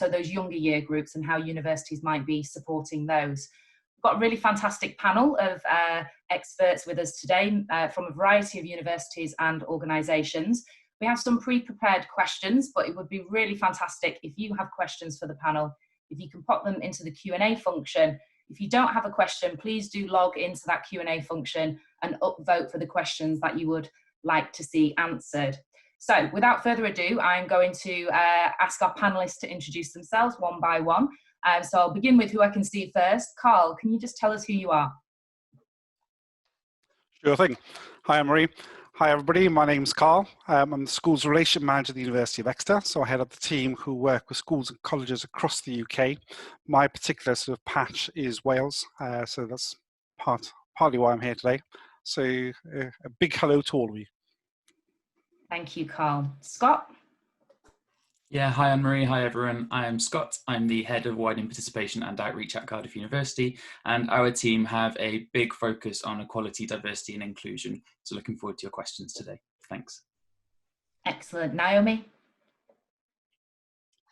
also those younger year groups and how universities might be supporting those. We've got a really fantastic panel of experts with us today from a variety of universities and organisations. We have some pre-prepared questions, but it would be really fantastic if you have questions for the panel, if you can pop them into the Q&A function. If you don't have a question, please do log into that Q&A function and upvote for the questions that you would like to see answered. So without further ado, I'm going to ask our panelists to introduce themselves one by one. So I'll begin with who I can see first. Carl, can you just tell us who you are? Sure thing. Hi, Anne-Marie. Hi, everybody. My name's Carl. I'm the Schools Relation Manager at the University of Exeter. So I head up the team who work with schools and colleges across the UK. My particular sort of patch is Wales. So that's partly why I'm here today. So a big hello to all of you. Thank you, Carl. Scott? Yeah, hi Anne-Marie, hi everyone. I'm Scott. I'm the Head of Widening Participation and Outreach at Cardiff University, and our team have a big focus on equality, diversity and inclusion. So looking forward to your questions today. Thanks. Excellent. Naomi?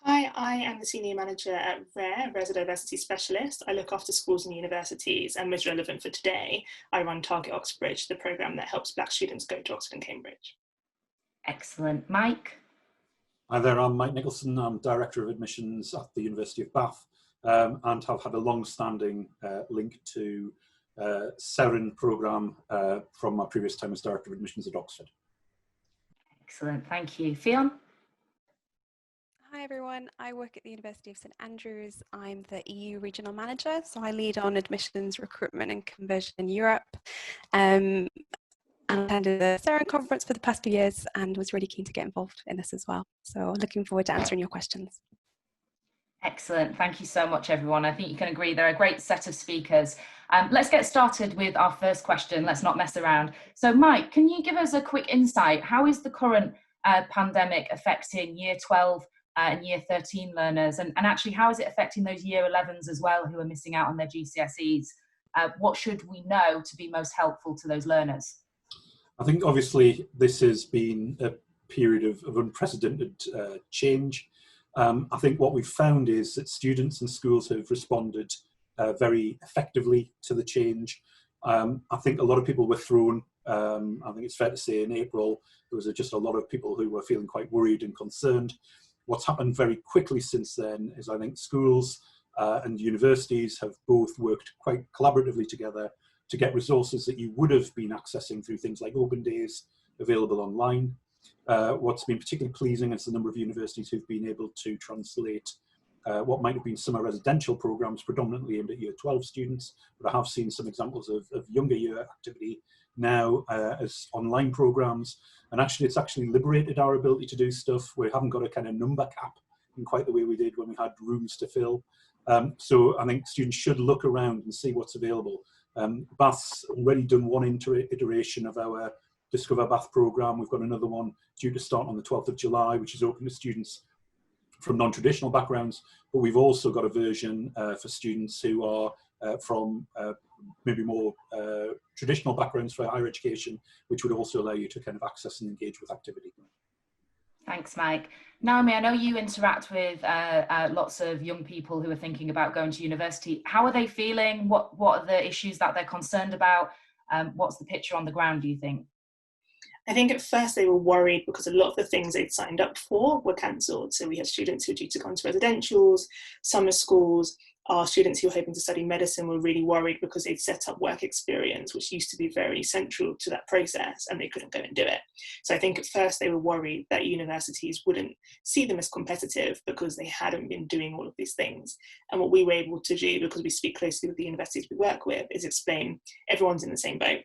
Hi, I am the Senior Manager at RARE, Rares a Diversity Specialist. I look after schools and universities, and most relevant for today, I run Target Oxbridge, the programme that helps Black students go to Oxford and Cambridge. Excellent. Mike? Hi there, I'm Mike Nicholson. I'm Director of Admissions at the University of Bath and have had a long-standing link to SERIN programme from my previous time as Director of Admissions at Oxford. Excellent, thank you. Fionn? Hi everyone, I work at the University of St Andrews. I'm the EU Regional Manager, so I lead on admissions, recruitment and conversion in Europe. And attended the SERIN conference for the past few years and was really keen to get involved in this as well. So looking forward to answering your questions. Excellent. Thank you so much, everyone. I think you can agree they're a great set of speakers. Let's get started with our first question. Let's not mess around. So Mike, can you give us a quick insight? How is the current pandemic affecting year 12 and year 13 learners? And actually, how is it affecting those year 11s as well who are missing out on their GCSEs? What should we know to be most helpful to those learners? I think obviously this has been a period of unprecedented change. I think what we've found is that students and schools have responded very effectively to the change. I think a lot of people were thrown. I think it's fair to say in April, there was just a lot of people who were feeling quite worried and concerned. What's happened very quickly since then is I think schools and universities have both worked quite collaboratively together to get resources that you would have been accessing through things like open days available online. What's been particularly pleasing is the number of universities who've been able to translate what might have been summer residential programs predominantly aimed at year 12 students, but I have seen some examples of younger year activity now as online programs. And actually, it's actually liberated our ability to do stuff. We haven't got a kind of number cap in quite the way we did when we had rooms to fill. So I think students should look around and see what's available. Bath's already done one iteration of our Discover Bath programme. We've got another one due to start on the 12th of July, which is open to students from non-traditional backgrounds. But we've also got a version for students who are from maybe more traditional backgrounds for higher education, which would also allow you to kind of access and engage with activity. Thanks, Mike. Naomi, I know you interact with lots of young people who are thinking about going to university. How are they feeling? What are the issues that they're concerned about? What's the picture on the ground, do you think? I think at first they were worried because a lot of the things they'd signed up for were cancelled. So we had students who were due to go into residentials, summer schools. Our students who were hoping to study medicine were really worried because they'd set up work experience, which used to be very central to that process, and they couldn't go and do it. So I think at first they were worried that universities wouldn't see them as competitive because they hadn't been doing all of these things. And what we were able to do, because we speak closely with the universities we work with, is explain everyone's in the same boat.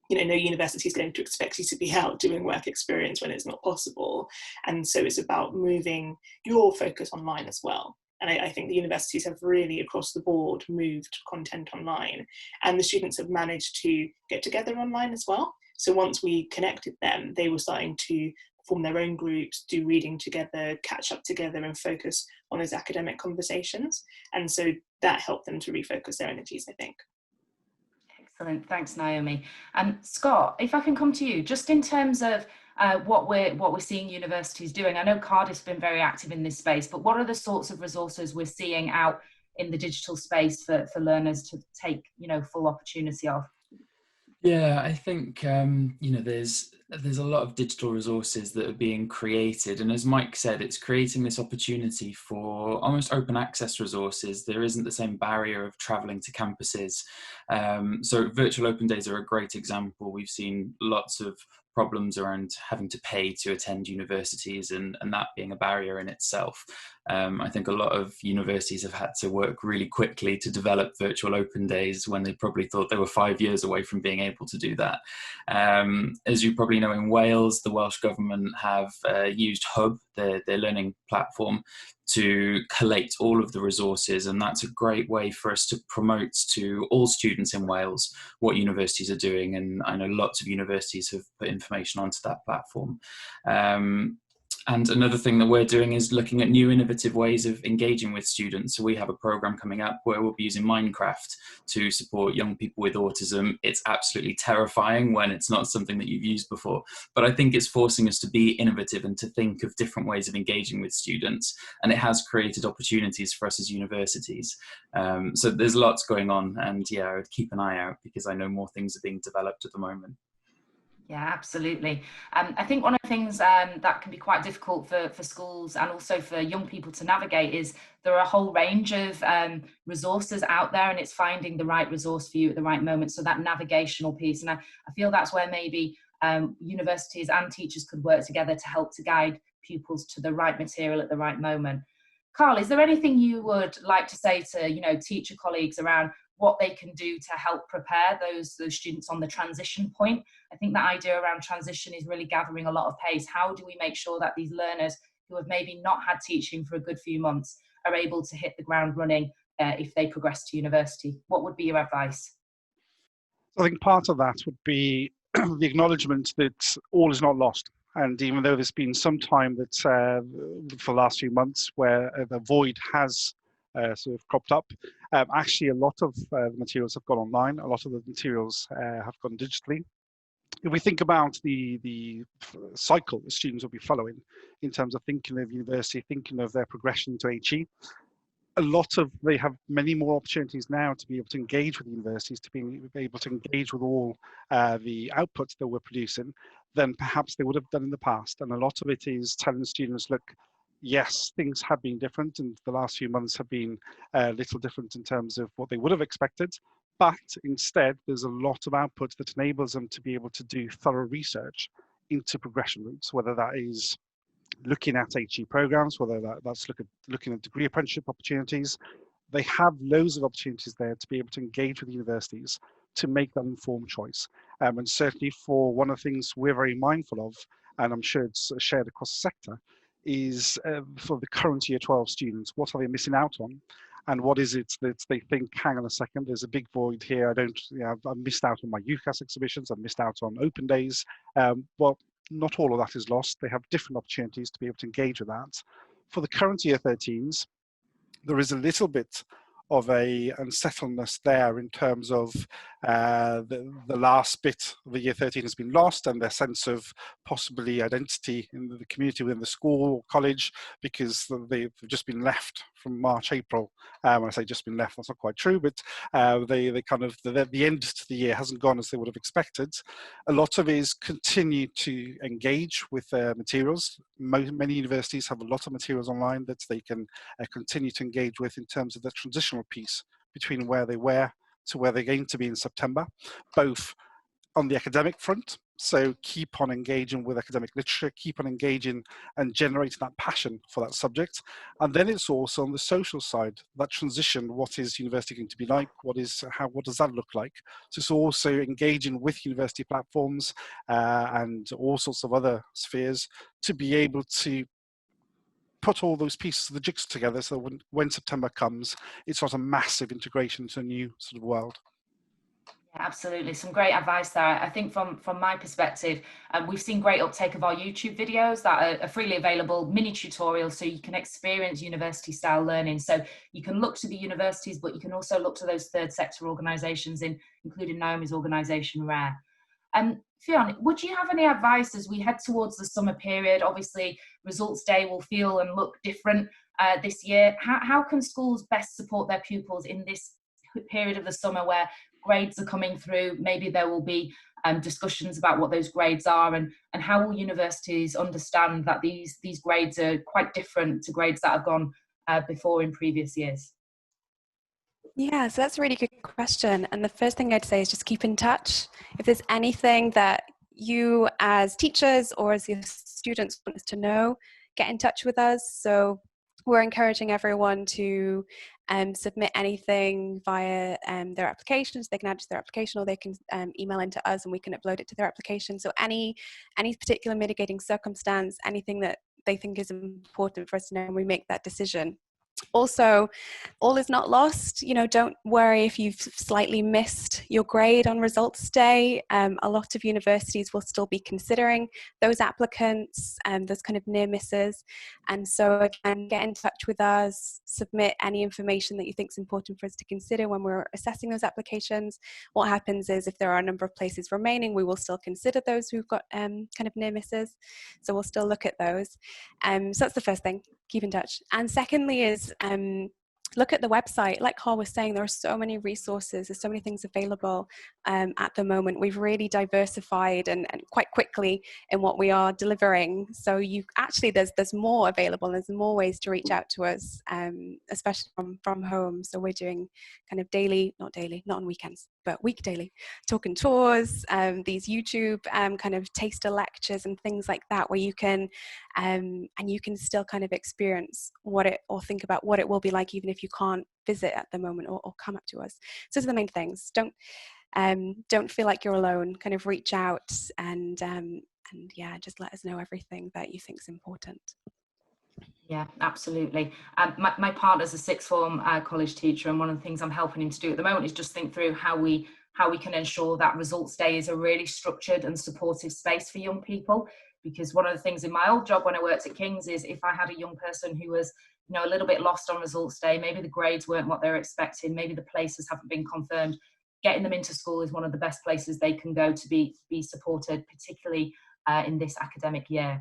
You know, no university is going to expect you to be out doing work experience when it's not possible. And so it's about moving your focus online as well. And I think the universities have really, across the board, moved content online. And the students have managed to get together online as well. So once we connected them, they were starting to form their own groups, do reading together, catch up together and focus on those academic conversations. And so that helped them to refocus their energies, I think. Excellent, thanks Naomi. Scott, if I can come to you, just in terms of what we're seeing universities doing. I know Cardiff's been very active in this space, but what are the sorts of resources we're seeing out in the digital space for learners to take, full opportunity of? Yeah, I think there's a lot of digital resources that are being created, and as Mike said, it's creating this opportunity for almost open access resources. There isn't the same barrier of traveling to campuses. So virtual open days are a great example. We've seen lots of problems around having to pay to attend universities and that being a barrier in itself. I think a lot of universities have had to work really quickly to develop virtual open days when they probably thought they were 5 years away from being able to do that. As you probably know, in Wales, the Welsh government have used Hub, their learning platform, to collate all of the resources, and that's a great way for us to promote to all students in Wales what universities are doing, and I know lots of universities have put information onto that platform. And another thing that we're doing is looking at new innovative ways of engaging with students. So we have a program coming up where we'll be using Minecraft to support young people with autism. It's absolutely terrifying when it's not something that you've used before, but I think it's forcing us to be innovative and to think of different ways of engaging with students. And it has created opportunities for us as universities. So there's lots going on, and yeah, I would keep an eye out because I know more things are being developed at the moment. Yeah, absolutely. I think one of the things that can be quite difficult for schools and also for young people to navigate is there are a whole range of resources out there, and it's finding the right resource for you at the right moment. So that navigational piece, and I feel that's where maybe universities and teachers could work together to help to guide pupils to the right material at the right moment. Carl, is there anything you would like to say to teacher colleagues around what they can do to help prepare those students on the transition point? I think that idea around transition is really gathering a lot of pace. How do we make sure that these learners who have maybe not had teaching for a good few months are able to hit the ground running if they progress to university? What would be your advice? I think part of that would be the acknowledgement that all is not lost. And even though there's been some time that for the last few months where the void has sort of cropped up, actually a lot of the materials have gone online. A lot of the materials have gone digitally. If we think about the cycle the students will be following in terms of thinking of university, thinking of their progression to HE, they have many more opportunities now to be able to engage with universities, to be able to engage with all the outputs that we're producing than perhaps they would have done in the past. And a lot of it is telling students, look, yes, things have been different, and the last few months have been a little different in terms of what they would have expected. But instead, there's a lot of output that enables them to be able to do thorough research into progression routes, whether that is looking at HE programs, whether that's looking at degree apprenticeship opportunities. They have loads of opportunities there to be able to engage with universities to make that informed choice. And certainly for one of the things we're very mindful of, and I'm sure it's shared across the sector, is for the current year 12 students, what are they missing out on? And what is it that they think, hang on a second, there's a big void here. I've missed out on my UCAS exhibitions. I've missed out on open days. Well, not all of that is lost. They have different opportunities to be able to engage with that. For the current year 13s, there is a little bit of a unsettledness there in terms of the last bit of the year 13 has been lost, and their sense of possibly identity in the community within the school or college, because they've just been left from March, April. When I say just been left, that's not quite true, but the end to the year hasn't gone as they would have expected. A lot of it is continue to engage with materials. Many universities have a lot of materials online that they can continue to engage with in terms of the transitional piece between where they were to where they're going to be in September, both on the academic front. So keep on engaging with academic literature, keep on engaging and generating that passion for that subject. And then it's also on the social side, that transition, what is university going to be like? What does that look like? So it's also engaging with university platforms and all sorts of other spheres to be able to put all those pieces of the jigsaw together, so when September comes, it's not a massive integration into a new sort of world. Yeah, absolutely, some great advice there. I think from my perspective, we've seen great uptake of our YouTube videos that are freely available, mini tutorials, so you can experience university style learning. So you can look to the universities, but you can also look to those third sector organisations, including Naomi's organisation, RARE. Fionn, would you have any advice as we head towards the summer period? Obviously, results day will feel and look different this year. How can schools best support their pupils in this period of the summer where grades are coming through? Maybe there will be discussions about what those grades are, and how will universities understand that these grades are quite different to grades that have gone before in previous years? Yeah, so that's a really good question. And the first thing I'd say is just keep in touch. If there's anything that you as teachers or as your students want us to know, get in touch with us. So we're encouraging everyone to submit anything via their applications. They can add to their application, or they can email into us and we can upload it to their application. So any particular mitigating circumstance, anything that they think is important for us to know, and we make that decision. Also, all is not lost. Don't worry if you've slightly missed your grade on results day. A lot of universities will still be considering those applicants and those kind of near misses. And so again, get in touch with us, submit any information that you think is important for us to consider when we're assessing those applications. What happens is if there are a number of places remaining, we will still consider those who've got kind of near misses. So we'll still look at those. So that's the first thing. Keep in touch. And secondly is look at the website. Like Carl was saying, there are so many resources, there's so many things available at the moment. We've really diversified and quite quickly in what we are delivering. So there's more available, there's more ways to reach out to us, especially from home. So we're doing kind of not on weekends, but week daily talk and tours, these YouTube kind of taster lectures and things like that, where you can and you can still kind of experience or think about what it will be like, even if you can't visit at the moment or come up to us. So those are the main things. Don't feel like you're alone. Kind of reach out and yeah, just let us know everything that you think is important. Yeah, absolutely. My partner's a sixth form college teacher, and one of the things I'm helping him to do at the moment is just think through how we can ensure that results day is a really structured and supportive space for young people. Because one of the things in my old job when I worked at King's is if I had a young person who was a little bit lost on results day, maybe the grades weren't what they were expecting, maybe the places haven't been confirmed, getting them into school is one of the best places they can go to be supported, particularly in this academic year.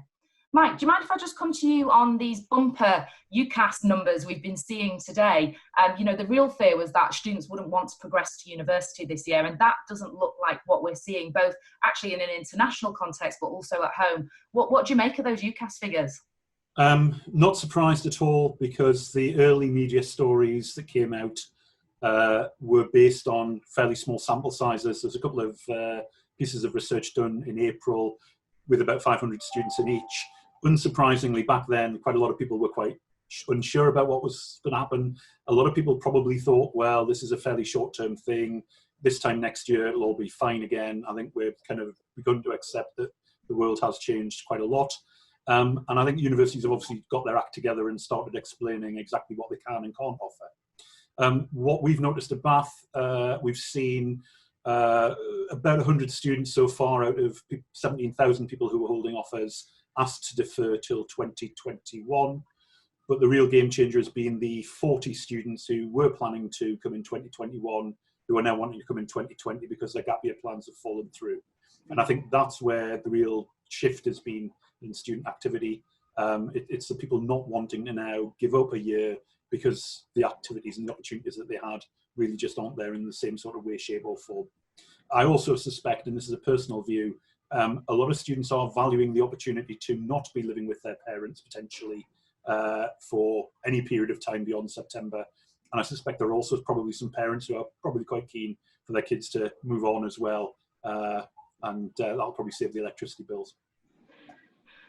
Mike, do you mind if I just come to you on these bumper UCAS numbers we've been seeing today? The real fear was that students wouldn't want to progress to university this year, and that doesn't look like what we're seeing, both actually in an international context, but also at home. What do you make of those UCAS figures? Not surprised at all, because the early media stories that came out were based on fairly small sample sizes. There's a couple of pieces of research done in April with about 500 students in each. Unsurprisingly, back then, quite a lot of people were quite unsure about what was going to happen. A lot of people probably thought, well, this is a fairly short-term thing. This time next year, it'll all be fine again. I think we're kind of begun to accept that the world has changed quite a lot. And I think universities have obviously got their act together and started explaining exactly what they can and can't offer. What we've noticed at Bath, we've seen about 100 students so far out of 17,000 people who were holding offers asked to defer till 2021. But the real game changer has been the 40 students who were planning to come in 2021 who are now wanting to come in 2020 because their gap year plans have fallen through. And I think that's where the real shift has been in student activity. It's the people not wanting to now give up a year because the activities and the opportunities that they had really just aren't there in the same sort of way, shape or form. I also suspect, and this is a personal view, a lot of students are valuing the opportunity to not be living with their parents potentially for any period of time beyond September. And I suspect there are also probably some parents who are probably quite keen for their kids to move on as well. And that'll probably save the electricity bills.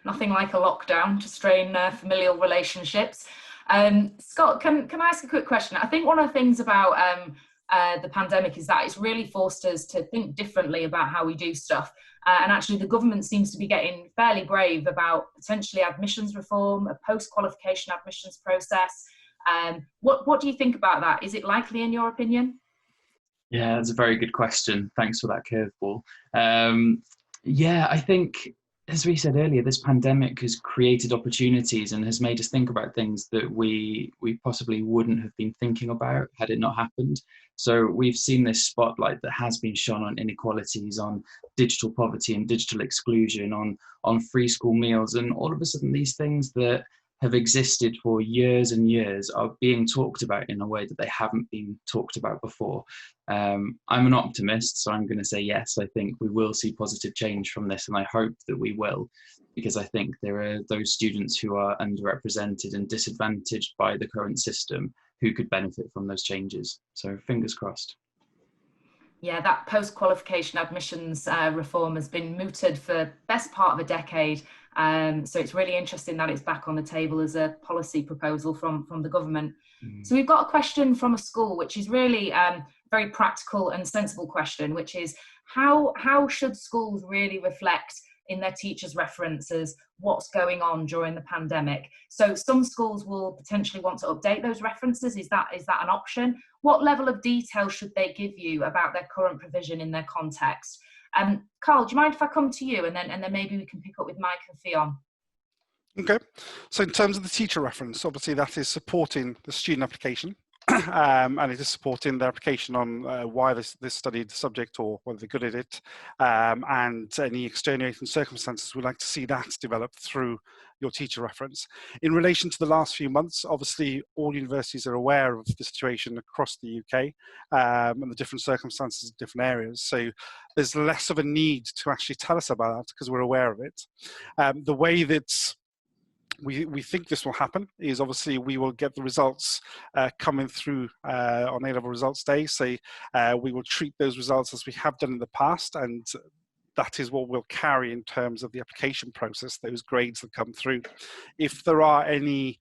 Nothing like a lockdown to strain familial relationships. Scott, can I ask a quick question? I think one of the things about the pandemic is that it's really forced us to think differently about how we do stuff. And actually the government seems to be getting fairly brave about potentially admissions reform, a post-qualification admissions process. What do you think about that? Is it likely in your opinion? Yeah, that's a very good question. Thanks for that curveball. Yeah, I think as we said earlier, this pandemic has created opportunities and has made us think about things that we possibly wouldn't have been thinking about had it not happened. So we've seen this spotlight that has been shone on inequalities, on digital poverty and digital exclusion, on free school meals, and all of a sudden these things that have existed for years and years are being talked about in a way that they haven't been talked about before. I'm an optimist, so I'm going to say yes. I think we will see positive change from this, and I hope that we will, because I think there are those students who are underrepresented and disadvantaged by the current system who could benefit from those changes. So fingers crossed. Yeah, that post-qualification admissions reform has been mooted for best part of a decade. So it's really interesting that it's back on the table as a policy proposal from the government. So we've got a question from a school, which is really very practical and sensible question, which is how should schools really reflect in their teachers' references what's going on during the pandemic? So some schools will potentially want to update those references. Is that an option? What level of detail should they give you about their current provision in their context? Carl, do you mind if I come to you, and then maybe we can pick up with Mike and Fionn? Okay, so in terms of the teacher reference, obviously that is supporting the student application. And it is supporting their application on why they studied the subject or whether they're good at it, and any extenuating circumstances. We'd like to see that developed through your teacher reference. In relation to the last few months, obviously all universities are aware of the situation across the UK and the different circumstances in different areas. So there's less of a need to actually tell us about that because we're aware of it. The way that we think this will happen is obviously we will get the results coming through on A-level results day. So we will treat those results as we have done in the past, and that is what we'll carry in terms of the application process, those grades that come through. If there are any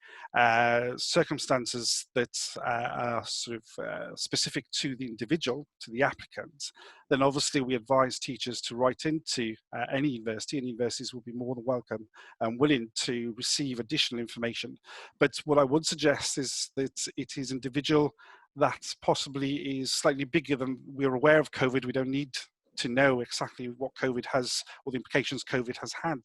circumstances that are sort of specific to the individual, to the applicant, then obviously we advise teachers to write into any university, and universities will be more than welcome and willing to receive additional information. But what I would suggest is that it is individual, that possibly is slightly bigger than we're aware of COVID. We don't need to know exactly what COVID has, or the implications COVID has had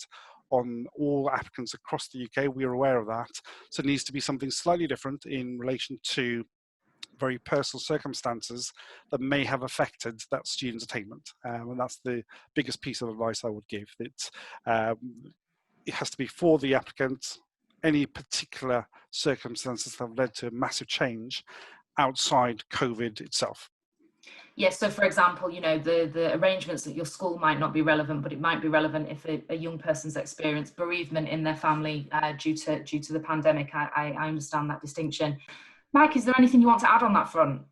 on all applicants across the UK. We're aware of that. So it needs to be something slightly different in relation to very personal circumstances that may have affected that student's attainment. And that's the biggest piece of advice I would give. That it has to be for the applicant. Any particular circumstances that have led to a massive change outside COVID itself. Yes, so for example, you know, the arrangements at your school might not be relevant, but it might be relevant if a young person's experienced bereavement in their family due to the pandemic. I understand that distinction. Mike, is there anything you want to add on that front?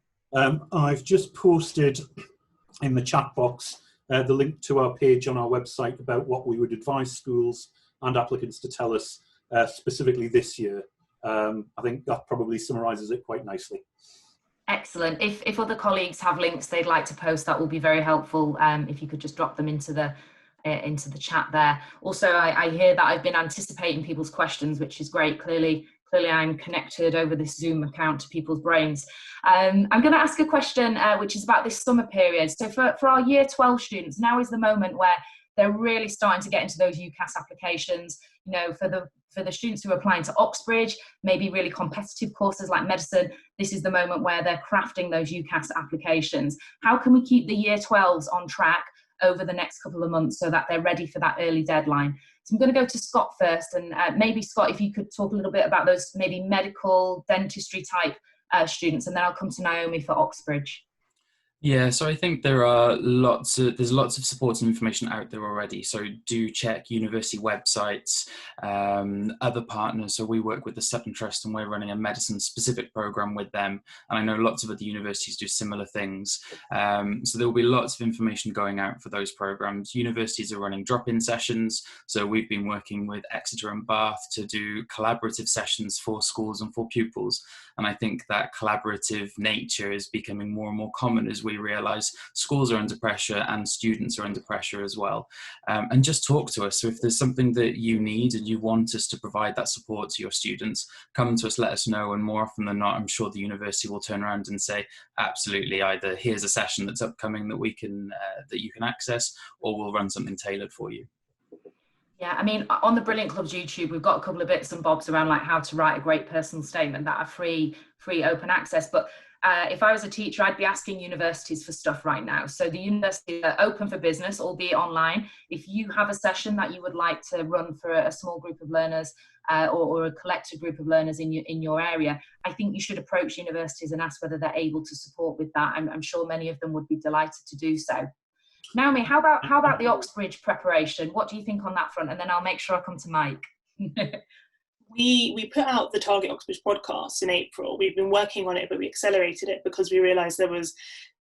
I've just posted in the chat box the link to our page on our website about what we would advise schools and applicants to tell us specifically this year. I think that probably summarises it quite nicely. Excellent. If other colleagues have links they'd like to post, that will be very helpful. If you could just drop them into the chat there. Also, I hear that I've been anticipating people's questions, which is great. Clearly I'm connected over this Zoom account to people's brains. I'm going to ask a question which is about this summer period. So for our Year 12 students, now is the moment where they're really starting to get into those UCAS applications. You know, for the students who are applying to Oxbridge, maybe really competitive courses like medicine, this is the moment where they're crafting those UCAS applications. How can we keep the Year 12s on track over the next couple of months so that they're ready for that early deadline? So I'm going to go to Scott first, and maybe Scott, if you could talk a little bit about those maybe medical dentistry type students, and then I'll come to Naomi for Oxbridge. Yeah, so I think there's lots of support and information out there already. So do check university websites, other partners. So we work with the Sutton Trust, and we're running a medicine specific program with them. And I know lots of other universities do similar things. So there will be lots of information going out for those programs. Universities are running drop-in sessions. So we've been working with Exeter and Bath to do collaborative sessions for schools and for pupils. And I think that collaborative nature is becoming more and more common as we realise schools are under pressure and students are under pressure as well. And just talk to us. So if there's something that you need and you want us to provide that support to your students, come to us, let us know. And more often than not, I'm sure the university will turn around and say, absolutely, either here's a session that's upcoming that we can that you can access, or we'll run something tailored for you. Yeah, I mean, on the Brilliant Club's YouTube, we've got a couple of bits and bobs around like how to write a great personal statement that are free open access. But if I was a teacher, I'd be asking universities for stuff right now. So the universities are open for business, albeit online. If you have a session that you would like to run for a small group of learners or a collected group of learners in your area, I think you should approach universities and ask whether they're able to support with that. I'm sure many of them would be delighted to do so. Naomi, how about the Oxbridge preparation? What do you think on that front? And then I'll make sure I come to Mike. We put out the Target Oxbridge podcast in April. We've been working on it, but we accelerated it because we realised there was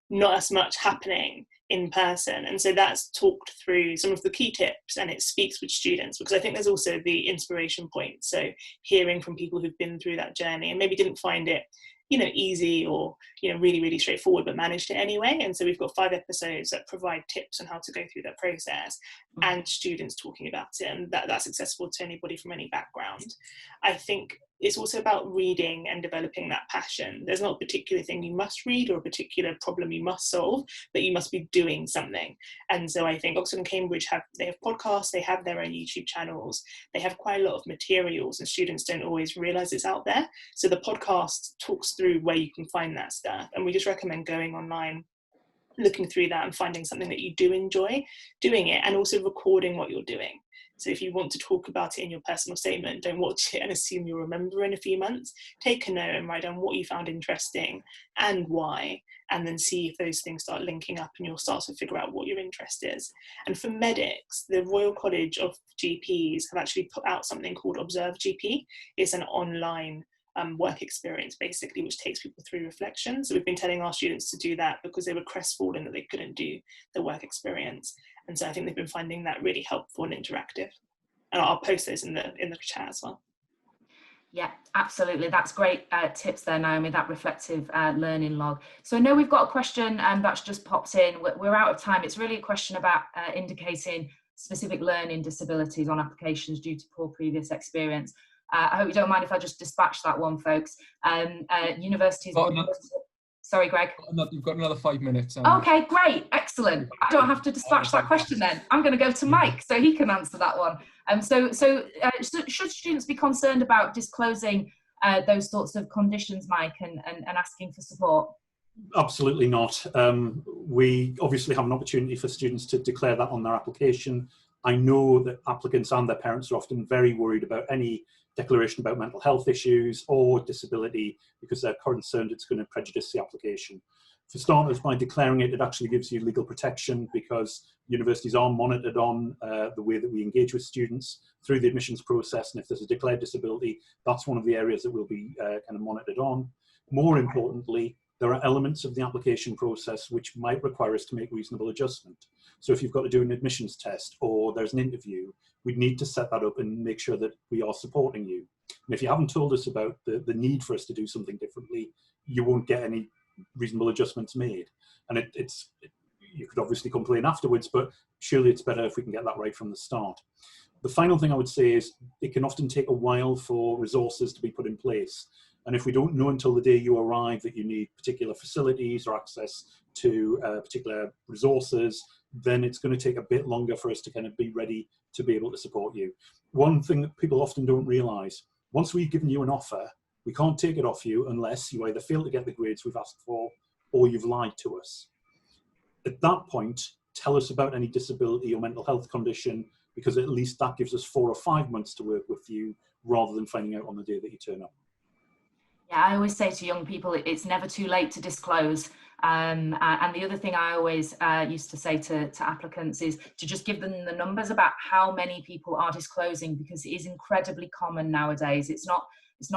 not as much happening in person. And so that's talked through some of the key tips, and it speaks with students, because I think there's also the inspiration point. So hearing from people who've been through that journey and maybe didn't find it, easy or, really, really straightforward, but managed it anyway. And so we've got 5 episodes that provide tips on how to go through that process, and students talking about it, and that's accessible to anybody from any background. I think it's also about reading and developing that passion. There's not a particular thing you must read or a particular problem you must solve, but you must be doing something. And so I think Oxford and Cambridge have podcasts, they have their own YouTube channels, they have quite a lot of materials, and students don't always realise it's out there. So the podcast talks through where you can find that stuff, and we just recommend going online, looking through that and finding something that you do enjoy doing it, and also recording what you're doing. So if you want to talk about it in your personal statement, don't watch it and assume you'll remember in a few months. Take a note and write down what you found interesting and why, and then see if those things start linking up, and you'll start to figure out what your interest is. And for medics, the Royal College of GPs have actually put out something called Observe GP. It's an online work experience, basically, which takes people through reflection. So we've been telling our students to do that because they were crestfallen that they couldn't do the work experience. And so I think they've been finding that really helpful and interactive. And I'll post those in the chat as well. Yeah, absolutely. That's great tips there, Naomi, that reflective learning log. So I know we've got a question that's just popped in. We're out of time. It's really a question about indicating specific learning disabilities on applications due to poor previous experience. I hope you don't mind if I just dispatch that one, folks. Universities... Sorry, Greg. You've got another 5 minutes. Okay, great, excellent. I don't have to dispatch that question then. I'm going to go to Mike so he can answer that one. So should students be concerned about disclosing those sorts of conditions, Mike, and asking for support? Absolutely not. We obviously have an opportunity for students to declare that on their application. I know that applicants and their parents are often very worried about any declaration about mental health issues or disability because they're concerned it's going to prejudice the application. For starters, by declaring it, it actually gives you legal protection because universities are monitored on the way that we engage with students through the admissions process, and if there's a declared disability, that's one of the areas that we'll be kind of monitored on. More importantly, there are elements of the application process which might require us to make reasonable adjustment. So if you've got to do an admissions test or there's an interview, we'd need to set that up and make sure that we are supporting you. And if you haven't told us about the need for us to do something differently, you won't get any reasonable adjustments made. And you could obviously complain afterwards, but surely it's better if we can get that right from the start. The final thing I would say is it can often take a while for resources to be put in place. And if we don't know until the day you arrive that you need particular facilities or access to particular resources, then it's going to take a bit longer for us to kind of be ready to be able to support you. One thing that people often don't realise, once we've given you an offer, we can't take it off you unless you either fail to get the grades we've asked for or you've lied to us. At that point, tell us about any disability or mental health condition, because at least that gives us 4 or 5 months to work with you rather than finding out on the day that you turn up. Yeah, I always say to young people, it's never too late to disclose. And the other thing I always used to say to applicants is to just give them the numbers about how many people are disclosing, because it is incredibly common nowadays. It's not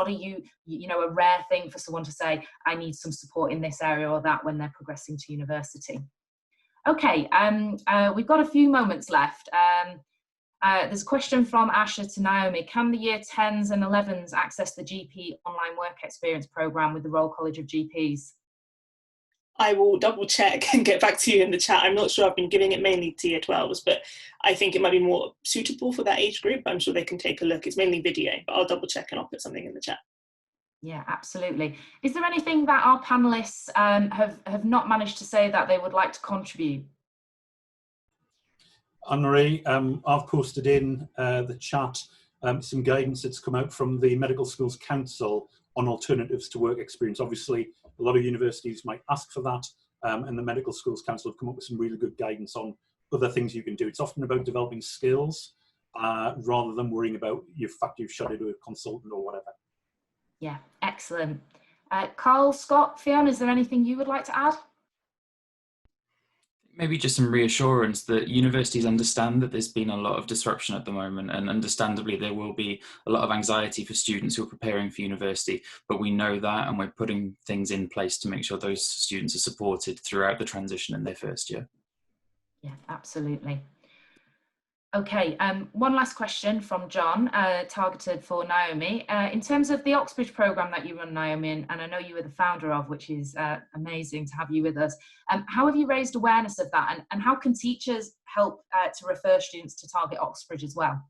a rare thing for someone to say, I need some support in this area or that when they're progressing to university. Okay, we've got a few moments left. There's a question from Asha to Naomi. Can the year 10s and 11s access the GP online work experience programme with the Royal College of GPs? I will double check and get back to you in the chat. I'm not sure. I've been giving it mainly to year 12s, but I think it might be more suitable for that age group. I'm sure they can take a look. It's mainly video, but I'll double check and I'll put something in the chat. Yeah, absolutely. Is there anything that our panellists have not managed to say that they would like to contribute? Anne-Marie, I've posted in the chat some guidance that's come out from the Medical Schools Council on alternatives to work experience. Obviously, a lot of universities might ask for that, and the Medical Schools Council have come up with some really good guidance on other things you can do. It's often about developing skills rather than worrying about the fact you've shot it to a consultant or whatever. Yeah, excellent. Carl, Scott, Fiona, is there anything you would like to add? Maybe just some reassurance that universities understand that there's been a lot of disruption at the moment, and understandably there will be a lot of anxiety for students who are preparing for university, but we know that and we're putting things in place to make sure those students are supported throughout the transition in their first year. Yeah, absolutely. Okay, one last question from John, targeted for Naomi. In terms of the Oxbridge programme that you run, Naomi, and I know you were the founder of, which is amazing to have you with us, how have you raised awareness of that, and how can teachers help to refer students to target Oxbridge as well?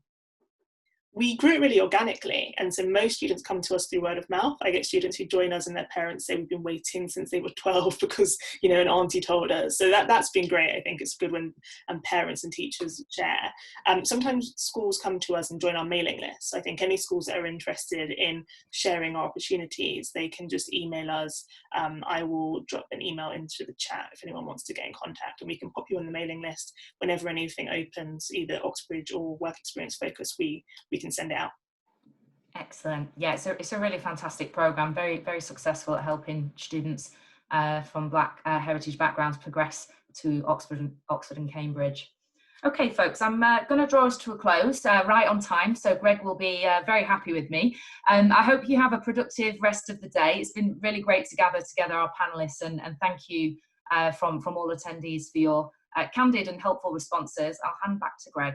We grew it really organically, and so most students come to us through word of mouth. I get students who join us and their parents say we've been waiting since they were 12 because, you know, an auntie told us. So that's been great. I think it's good when parents and teachers share. Sometimes schools come to us and join our mailing list. I think any schools that are interested in sharing our opportunities, they can just email us. I will drop an email into the chat if anyone wants to get in contact, and we can pop you on the mailing list whenever anything opens, either Oxbridge or work experience focus. We can send it out. Excellent. Yeah, it's a really fantastic programme, very, very successful at helping students from Black heritage backgrounds progress to Oxford and Cambridge. Okay, folks, I'm going to draw us to a close right on time, so Greg will be very happy with me. I hope you have a productive rest of the day. It's been really great to gather together our panellists, and thank you from all attendees for your candid and helpful responses. I'll hand back to Greg.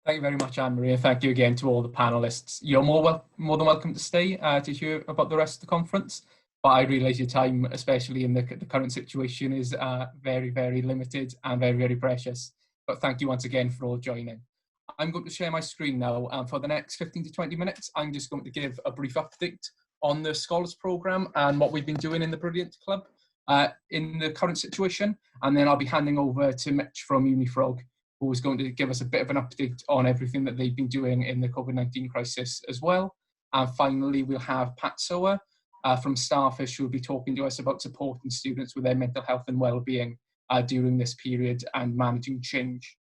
Thank you very much, Anne-Marie, and thank you again to all the panellists. You're more than welcome to stay to hear about the rest of the conference, but I realise your time, especially in the current situation, is very, very limited and very, very precious. But thank you once again for all joining. I'm going to share my screen now, and for the next 15 to 20 minutes, I'm just going to give a brief update on the Scholars Programme and what we've been doing in the Brilliant Club in the current situation, and then I'll be handing over to Mitch from Unifrog, who is going to give us a bit of an update on everything that they've been doing in the COVID-19 crisis as well. And finally, we'll have Pat Sower from Starfish, who will be talking to us about supporting students with their mental health and well-being during this period and managing change.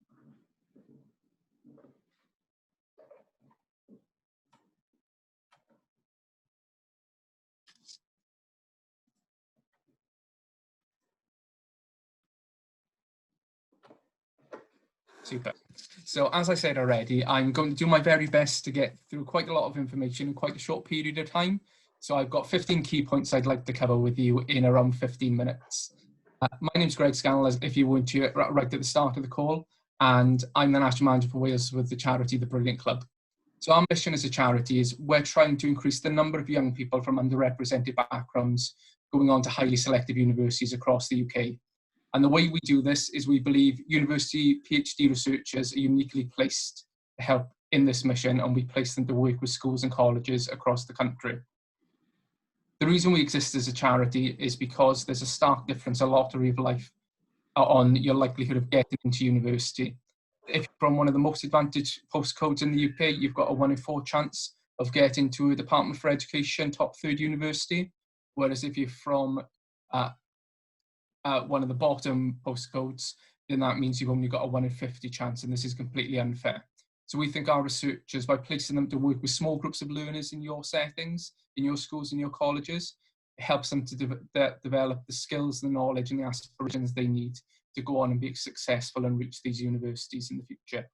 Super. So as I said already, I'm going to do my very best to get through quite a lot of information in quite a short period of time. So I've got 15 key points I'd like to cover with you in around 15 minutes. My name's Greg Scannell, if you weren't here right at the start of the call, and I'm the National Manager for Wales with the charity The Brilliant Club. So our mission as a charity is we're trying to increase the number of young people from underrepresented backgrounds going on to highly selective universities across the UK. And the way we do this is we believe university PhD researchers are uniquely placed to help in this mission, and we place them to work with schools and colleges across the country. The reason we exist as a charity is because there's a stark difference, a lottery of life, on your likelihood of getting into university. If you're from one of the most advantaged postcodes in the UK, you've got a 1 in 4 chance of getting to a Department for Education top 3rd university, whereas if you're from one of the bottom postcodes, then that means you've only got a 1 in 50 chance, and this is completely unfair. So we think our researchers, by placing them to work with small groups of learners in your settings, in your schools, in your colleges, it helps them to develop the skills, the knowledge and the aspirations they need to go on and be successful and reach these universities in the future.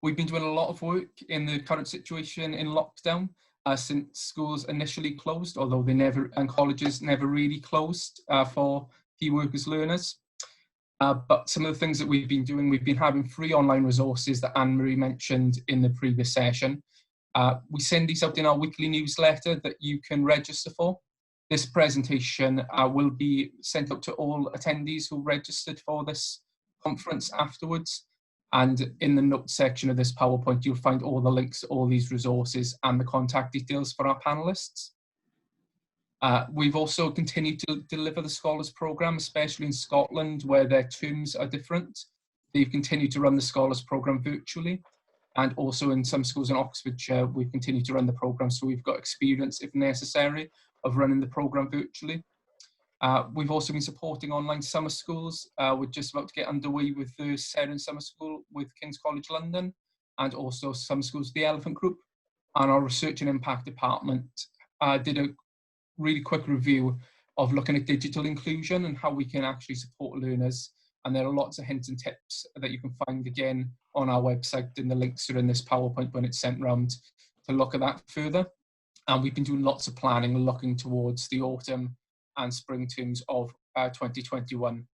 We've been doing a lot of work in the current situation in lockdown since schools initially closed, although they never, and colleges never really closed for key workers learners. But some of the things that we've been doing, we've been having free online resources that Anne-Marie mentioned in the previous session. We send these out in our weekly newsletter that you can register for. This presentation will be sent out to all attendees who registered for this conference afterwards. And in the notes section of this PowerPoint, you'll find all the links to all these resources and the contact details for our panelists. We've also continued to deliver the Scholars Programme, especially in Scotland, where their terms are different. they've continued to run the Scholars Programme virtually. And also in some schools in Oxfordshire, we've continued to run the programme, so we've got experience, if necessary, of running the programme virtually. We've also been supporting online summer schools. We're just about to get underway with the Seren Summer School with King's College London, and also some schools, the Elephant Group. And our Research and Impact Department did a really quick review of looking at digital inclusion and how we can actually support learners. And there are lots of hints and tips that you can find again on our website, and the links are in this PowerPoint when it's sent round to look at that further. And we've been doing lots of planning, looking towards the autumn and spring terms of 2021.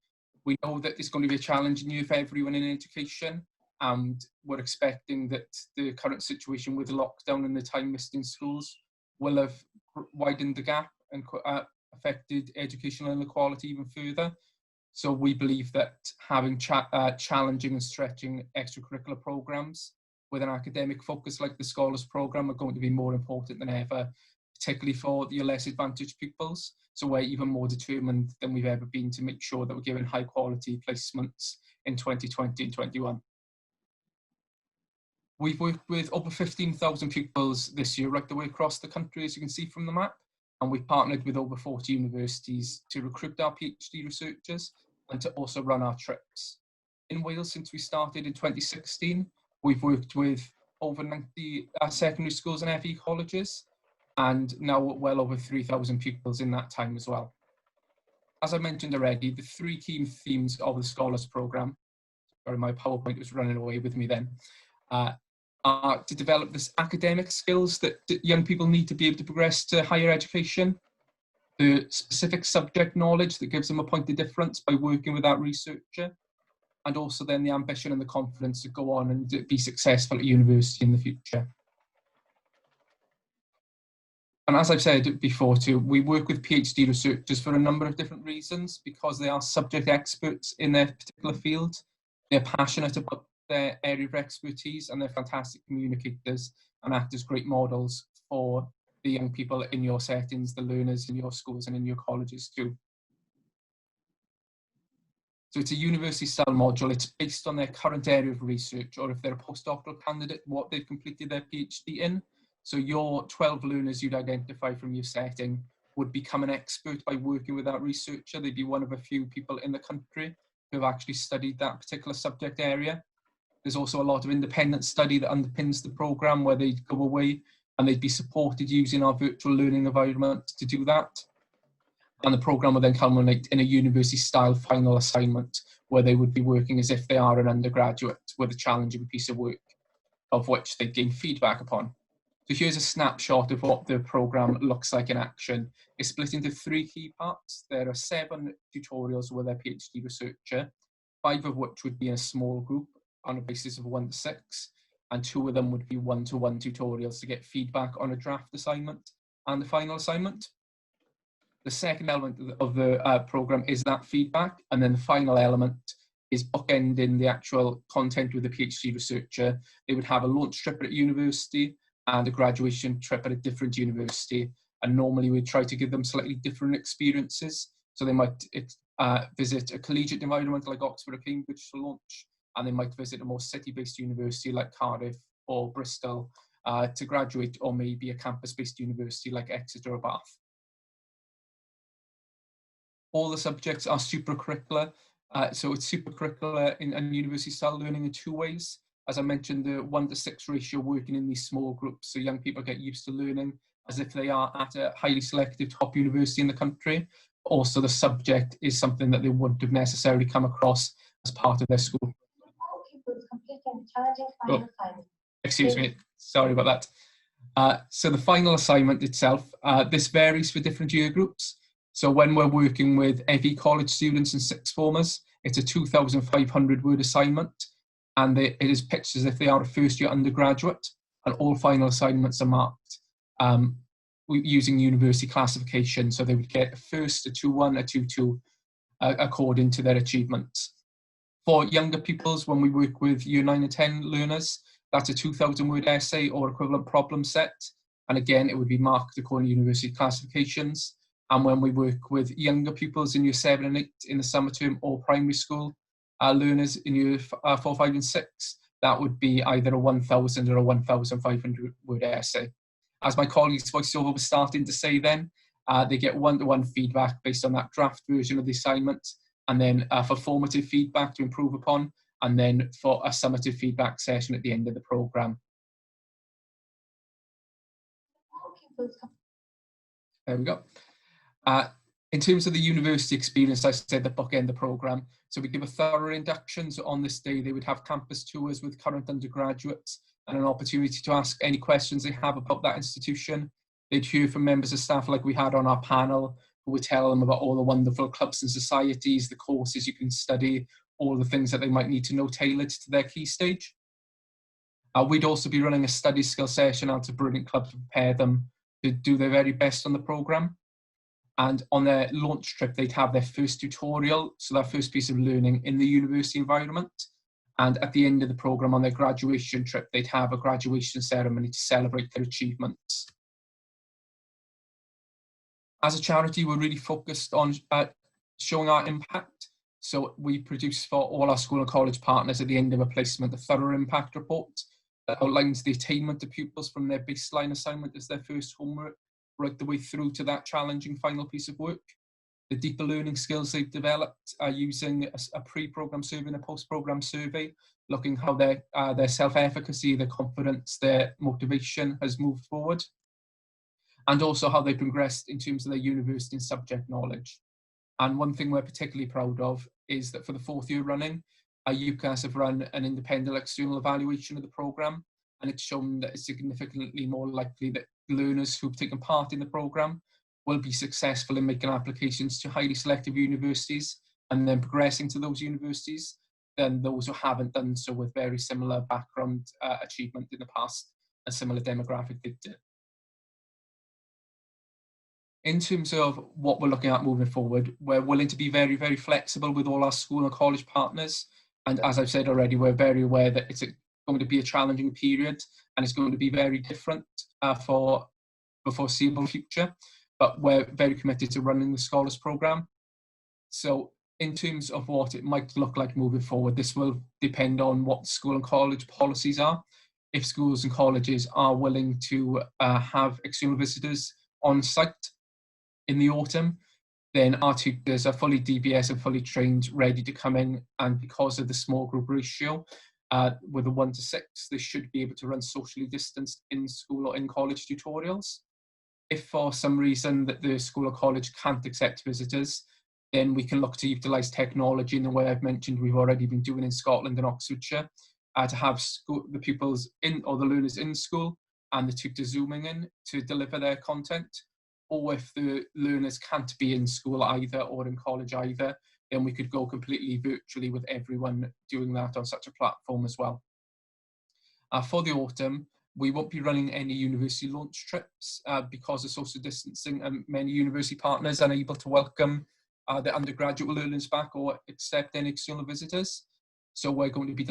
We know that it's going to be a challenging year for everyone in education, and we're expecting that the current situation with the lockdown and the time missed in schools will have widened the gap and affected educational inequality even further. So we believe that having challenging and stretching extracurricular programmes with an academic focus like the Scholars Programme are going to be more important than ever, particularly for your less advantaged pupils. So we're even more determined than we've ever been to make sure that we're giving high quality placements in 2020 and 21. We've worked with over 15,000 pupils this year, right the way across the country, as you can see from the map. And we've partnered with over 40 universities to recruit our PhD researchers and to also run our trips. In Wales, since we started in 2016, we've worked with over 90 secondary schools and FE colleges, and now well over 3,000 pupils in that time as well. As I mentioned already, the three key themes of the Scholars Programme, sorry, my PowerPoint was running away with me then, are to develop this academic skills that young people need to be able to progress to higher education, the specific subject knowledge that gives them a point of difference by working with that researcher, and also then the ambition and the confidence to go on and be successful at university in the future. And as I've said before too, we work with PhD researchers for a number of different reasons, because they are subject experts in their particular field. They're passionate about their area of expertise, and they're fantastic communicators and act as great models for the young people in your settings, the learners in your schools and in your colleges too. So it's a university-style module. It's based on their current area of research, or if they're a postdoctoral candidate, what they've completed their PhD in. So your 12 learners you'd identify from your setting would become an expert by working with that researcher. They'd be one of a few people in the country who have actually studied that particular subject area. There's also a lot of independent study that underpins the programme, where they'd go away and they'd be supported using our virtual learning environment to do that. And the programme will then culminate in a university-style final assignment, where they would be working as if they are an undergraduate with a challenging piece of work, of which they gain feedback upon. So here's a snapshot of what the programme looks like in action. It's split into three key parts. There are 7 tutorials with a PhD researcher, 5 of which would be in a small group on a basis of 1 to 6, and 2 of them would be 1-to-1 tutorials to get feedback on a draft assignment and the final assignment. The second element of the programme is that feedback, and then the final element is bookending the actual content with the PhD researcher. They would have a launch trip at university and a graduation trip at a different university, and normally we try to give them slightly different experiences. So they might visit a collegiate environment like Oxford or Cambridge to launch, and they might visit a more city-based university like Cardiff or Bristol to graduate, or maybe a campus-based university like Exeter or Bath. All the subjects are supercurricular, so it's supercurricular and university-style learning in 2 ways. As I mentioned, the 1-to-6 ratio, working in these small groups, so young people get used to learning as if they are at a highly selective top university in the country. Also, the subject is something that they wouldn't have necessarily come across as part of their school. Oh, excuse me, sorry about that. So the final assignment itself, this varies for different year groups. So when we're working with FE college students and sixth formers, it's a 2,500 word assignment, and it is pitched as if they are a first year undergraduate, and all final assignments are marked using university classification. So they would get a first, a 2-1, a 2-2, according to their achievements. For younger pupils, when we work with year 9 and 10 learners, that's a 2,000 word essay or equivalent problem set. And again, it would be marked according to university classifications. And when we work with younger pupils in year 7 and 8 in the summer term or primary school, learners in year 4, 5 and 6, that would be either a 1,000 or a 1,500 word essay. As my colleagues voiceover was starting to say then, they get one-to-one feedback based on that draft version of the assignment, and then for formative feedback to improve upon, and then for a summative feedback session at the end of the programme. There we go. In terms of the university experience, I said the bookend the programme. So we give a thorough induction. So on this day, they would have campus tours with current undergraduates and an opportunity to ask any questions they have about that institution. They'd hear from members of staff like we had on our panel, who would tell them about all the wonderful clubs and societies, the courses you can study, all the things that they might need to know tailored to their key stage. We'd also be running a study skill session out to Brilliant Club to prepare them to do their very best on the programme. And on their launch trip, they'd have their first tutorial, so their first piece of learning in the university environment. And at the end of the programme, on their graduation trip, they'd have a graduation ceremony to celebrate their achievements. As a charity, we're really focused on showing our impact. So we produce for all our school and college partners at the end of a placement a thorough impact report that outlines the attainment of pupils from their baseline assignment as their first homework, right the way through to that challenging final piece of work. The deeper learning skills they've developed are using a pre-programme survey and a post-programme survey, looking how their self-efficacy, their confidence, their motivation has moved forward, and also how they progressed in terms of their university and subject knowledge. And one thing we're particularly proud of is that for the 4th year running, UCAS have run an independent external evaluation of the programme, and it's shown that it's significantly more likely that learners who've taken part in the programme will be successful in making applications to highly selective universities and then progressing to those universities than those who haven't done so with very similar background achievement in the past, a similar demographic they did. In terms of what we're looking at moving forward, we're willing to be very, very flexible with all our school and college partners. And as I've said already, we're very aware that it's going to be a challenging period and it's going to be very different for the foreseeable future. But we're very committed to running the Scholars Programme. So in terms of what it might look like moving forward, this will depend on what school and college policies are. If schools and colleges are willing to have external visitors on site in the autumn, then our tutors are fully DBS and fully trained, ready to come in, and because of the small group ratio, with a 1 to 6, they should be able to run socially distanced in school or in college tutorials. If for some reason that the school or college can't accept visitors, then we can look to utilise technology in the way I've mentioned we've already been doing in Scotland and Oxfordshire, to have the pupils in, or the learners in school, and the tutors zooming in to deliver their content. Or if the learners can't be in school either or in college either, then we could go completely virtually with everyone doing that on such a platform as well. For the autumn, we won't be running any university launch trips because of social distancing, and many university partners are unable to welcome the undergraduate learners back or accept any external visitors. So we're going to be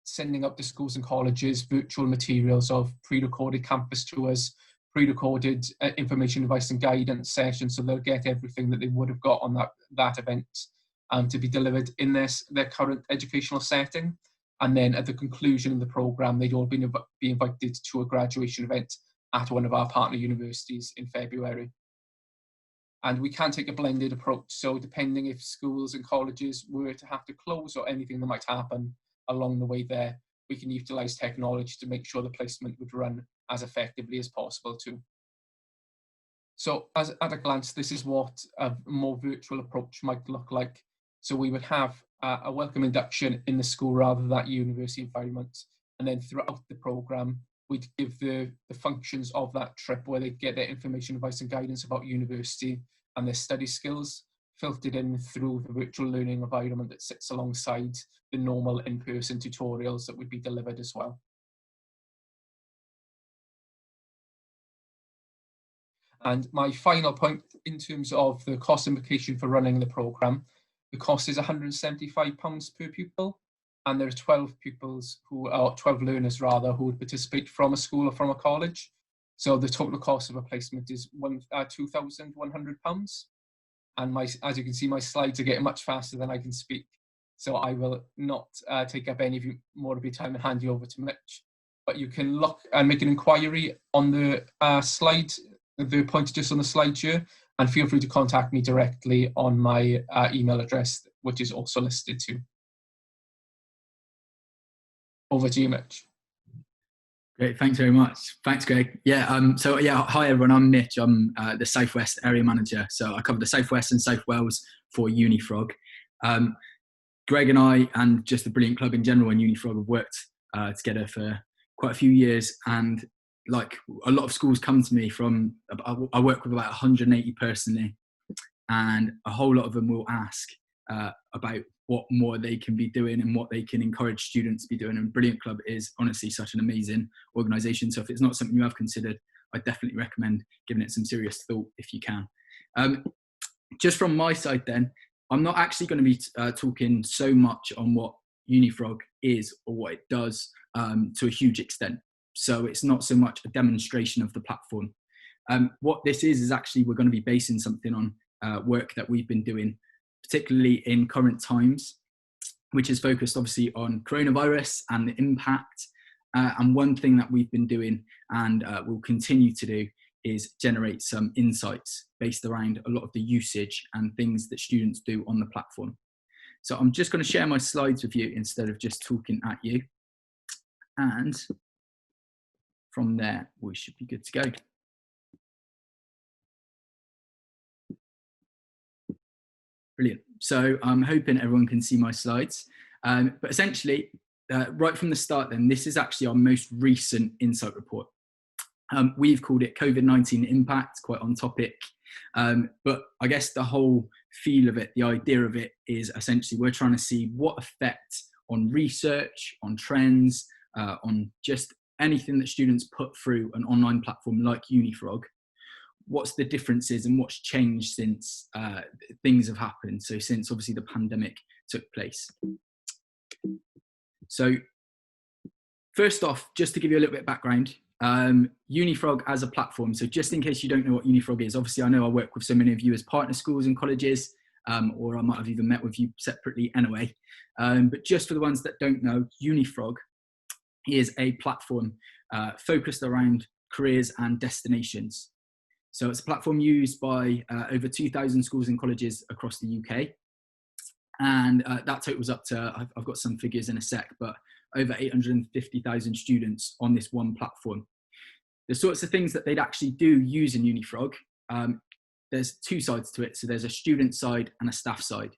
sending up to schools and colleges virtual materials of pre-recorded campus tours, pre-recorded information, advice and guidance sessions, so they'll get everything that they would have got on that event to be delivered in their current educational setting. And then at the conclusion of the programme, they'd all be invited to a graduation event at one of our partner universities in February. And we can take a blended approach, so depending if schools and colleges were to have to close or anything that might happen along the way there, we can utilise technology to make sure the placement would run as effectively as possible too. So at a glance, this is what a more virtual approach might look like. So we would have a welcome induction in the school rather than that university environment. And then throughout the programme, we'd give the functions of that trip where they'd get their information, advice and guidance about university and their study skills filtered in through the virtual learning environment that sits alongside the normal in-person tutorials that would be delivered as well. And my final point in terms of the cost implication for running the programme, the cost is £175 per pupil, and there are 12 pupils who are 12 learners rather who would participate from a school or from a college. So the total cost of a placement is £2,100. And as you can see, my slides are getting much faster than I can speak. so I will not take up any of more of your time and hand you over to Mitch. But you can look and make an inquiry on the slide, the pointer just on the slide here, and feel free to contact me directly on my email address, which is also listed too. Over to you, Mitch. Great, thanks very much. Thanks, Greg. Yeah, hi everyone, I'm Mitch. I'm the Southwest Area Manager. So I cover the Southwest and South Wales for Unifrog. Greg and I, and just the Brilliant Club in general and Unifrog, have worked together for quite a few years. And like a lot of schools come to me from, I work with about 180 personally, and a whole lot of them will ask about what more they can be doing and what they can encourage students to be doing. And Brilliant Club is honestly such an amazing organisation. So if it's not something you have considered, I definitely recommend giving it some serious thought if you can. Just from my side then, I'm not actually going to be talking so much on what Unifrog is or what it does to a huge extent. So it's not so much a demonstration of the platform. What this is actually we're going to be basing something on work that we've been doing, particularly in current times, which is focused obviously on coronavirus and the impact. And one thing that we've been doing and will continue to do is generate some insights based around a lot of the usage and things that students do on the platform. So I'm just going to share my slides with you instead of just talking at you. And from there, we should be good to go. Brilliant. So I'm hoping everyone can see my slides. But essentially, right from the start then, this is actually our most recent insight report. We've called it COVID-19 Impact, quite on topic. But I guess the whole feel of it, the idea of it is essentially we're trying to see what effect on research, on trends, on just anything that students put through an online platform like Unifrog. What's the differences and what's changed since things have happened? So since obviously the pandemic took place. So first off, just to give you a little bit of background, Unifrog as a platform. So just in case you don't know what Unifrog is, obviously I know I work with so many of you as partner schools and colleges, or I might have even met with you separately anyway. But just for the ones that don't know, Unifrog is a platform focused around careers and destinations. So it's a platform used by over 2,000 schools and colleges across the UK. And that totals up to, I've got some figures in a sec, but over 850,000 students on this one platform. The sorts of things that they'd actually do using Unifrog, there's two sides to it. So there's a student side and a staff side.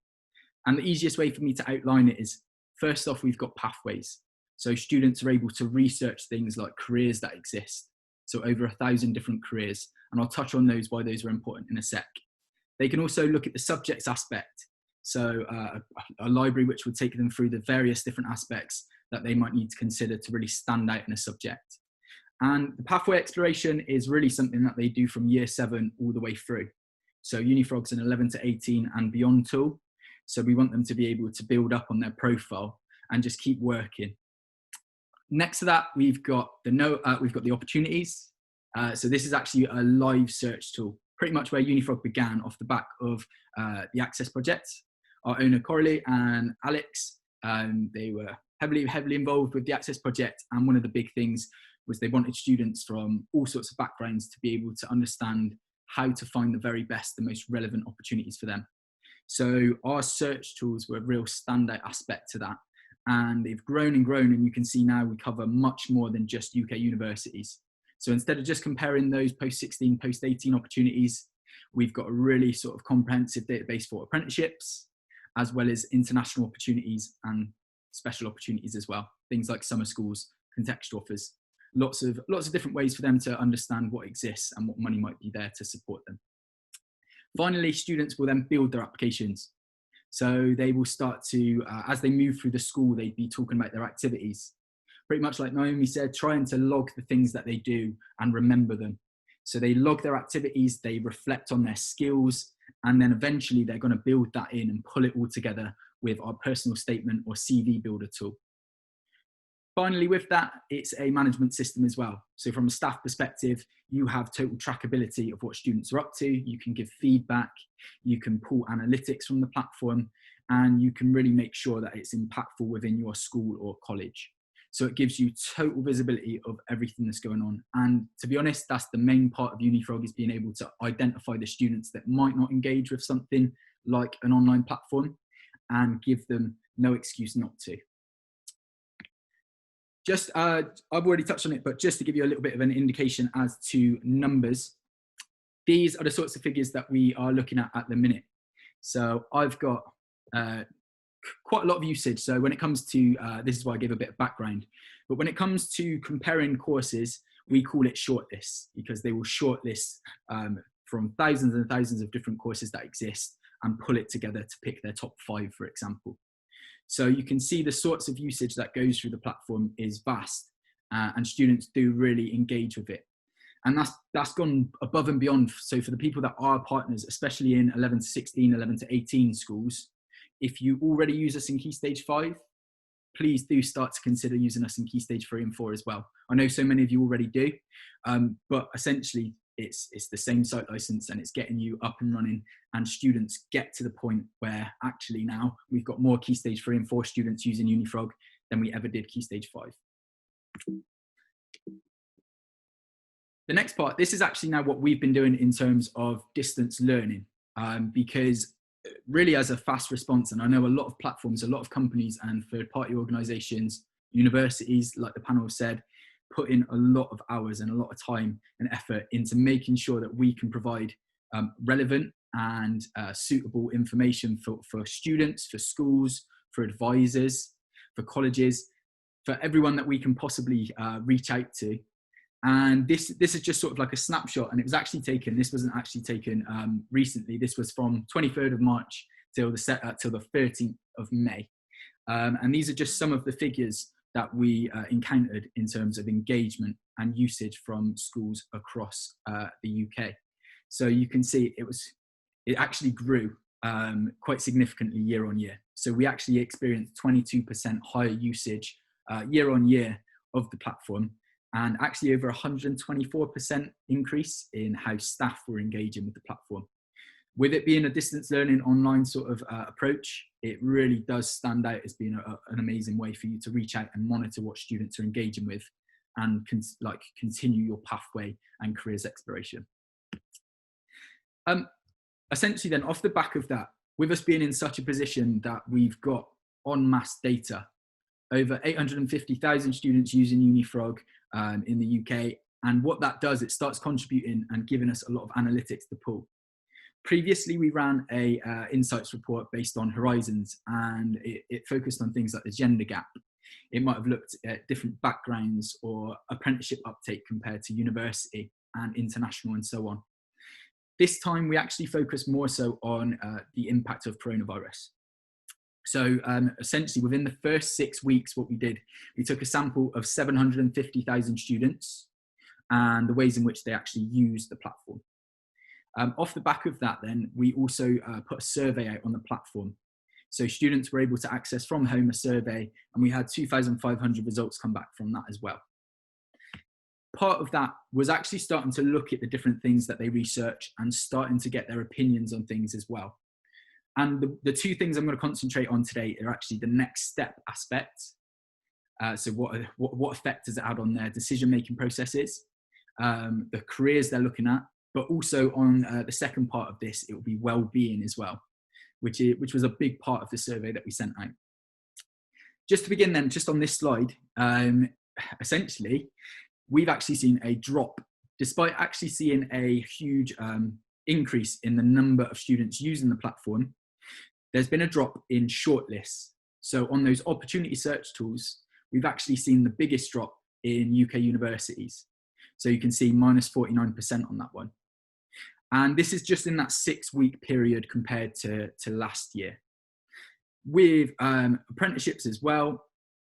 And the easiest way for me to outline it is, first off, we've got pathways. So students are able to research things like careers that exist. So over 1,000 different careers. And I'll touch on those, why those are important in a sec. They can also look at the subjects aspect. So a library which would take them through the various different aspects that they might need to consider to really stand out in a subject. And the pathway exploration is really something that they do from year 7 all the way through. So Unifrog's an 11 to 18 and beyond tool. So we want them to be able to build up on their profile and just keep working. Next to that, we've got the opportunities. So this is actually a live search tool, pretty much where Unifrog began off the back of the Access project. Our owner Coralie and Alex, they were heavily involved with the Access project, and one of the big things was they wanted students from all sorts of backgrounds to be able to understand how to find the very best, the most relevant opportunities for them. So our search tools were a real standout aspect to that, and they've grown and grown, and you can see now we cover much more than just UK universities. So instead of just comparing those post-16, post-18 opportunities, we've got a really sort of comprehensive database for apprenticeships, as well as international opportunities and special opportunities as well. Things like summer schools, contextual offers, lots of different ways for them to understand what exists and what money might be there to support them. Finally, students will then build their applications. So they will start to, as they move through the school, they'd be talking about their activities. Pretty much like Naomi said, trying to log the things that they do and remember them. So they log their activities, they reflect on their skills, and then eventually they're going to build that in and pull it all together with our personal statement or CV builder tool. Finally, with that, it's a management system as well. So from a staff perspective, you have total trackability of what students are up to. You can give feedback, you can pull analytics from the platform, and you can really make sure that it's impactful within your school or college. So it gives you total visibility of everything that's going on. And to be honest, that's the main part of Unifrog, is being able to identify the students that might not engage with something like an online platform and give them no excuse not to. Just, I've already touched on it, but just to give you a little bit of an indication as to numbers, these are the sorts of figures that we are looking at the minute. So I've got quite a lot of usage. So when it comes to, this is why I gave a bit of background, but when it comes to comparing courses, we call it shortlists, because they will shortlist from thousands and thousands of different courses that exist and pull it together to pick their top 5, for example. So you can see the sorts of usage that goes through the platform is vast, and students do really engage with it. And that's gone above and beyond. So for the people that are partners, especially in 11 to 16, 11 to 18 schools, if you already use us in Key Stage 5, please do start to consider using us in Key Stage 3 and 4 as well. I know so many of you already do, but essentially it's the same site license, and it's getting you up and running, and students get to the point where actually now we've got more Key Stage 3 and 4 students using Unifrog than we ever did Key Stage 5. The next part, this is actually now what we've been doing in terms of distance learning, because really as a fast response, and I know a lot of platforms, a lot of companies and third-party organisations, universities, like the panel said, put in a lot of hours and a lot of time and effort into making sure that we can provide relevant and suitable information for students, for schools, for advisors, for colleges, for everyone that we can possibly reach out to. And this is just sort of like a snapshot, and it was actually taken, this wasn't actually taken recently, this was from 23rd of March till the 13th of May. And these are just some of the figures that we encountered in terms of engagement and usage from schools across the UK. So you can see it actually grew quite significantly year on year. So we actually experienced 22% higher usage year on year of the platform, and actually over 124% increase in how staff were engaging with the platform. With it being a distance learning online sort of approach, it really does stand out as being an amazing way for you to reach out and monitor what students are engaging with, and continue your pathway and careers exploration. Essentially then, off the back of that, with us being in such a position that we've got en masse data, over 850,000 students using Unifrog in the UK, and what that does, it starts contributing and giving us a lot of analytics to pull. Previously, we ran a insights report based on horizons, and it focused on things like the gender gap. It might have looked at different backgrounds or apprenticeship uptake compared to university and international and so on. This time, we actually focused more so on the impact of coronavirus. So essentially, within the first 6 weeks, what we did, we took a sample of 750,000 students and the ways in which they actually use the platform. Off the back of that, then, we also put a survey out on the platform. So students were able to access from home a survey, and we had 2,500 results come back from that as well. Part of that was actually starting to look at the different things that they research and starting to get their opinions on things as well. And the two things I'm going to concentrate on today are actually the next step aspects. So what effect does it have on their decision-making processes, the careers they're looking at, but also on the second part of this, it will be well-being as well, which was a big part of the survey that we sent out. Just to begin then, just on this slide, essentially, we've actually seen a drop, despite actually seeing a huge increase in the number of students using the platform. There's been a drop in shortlists. So on those opportunity search tools, we've actually seen the biggest drop in UK universities. So you can see minus 49% on that one. And this is just in that 6-week period compared to last year. With apprenticeships as well,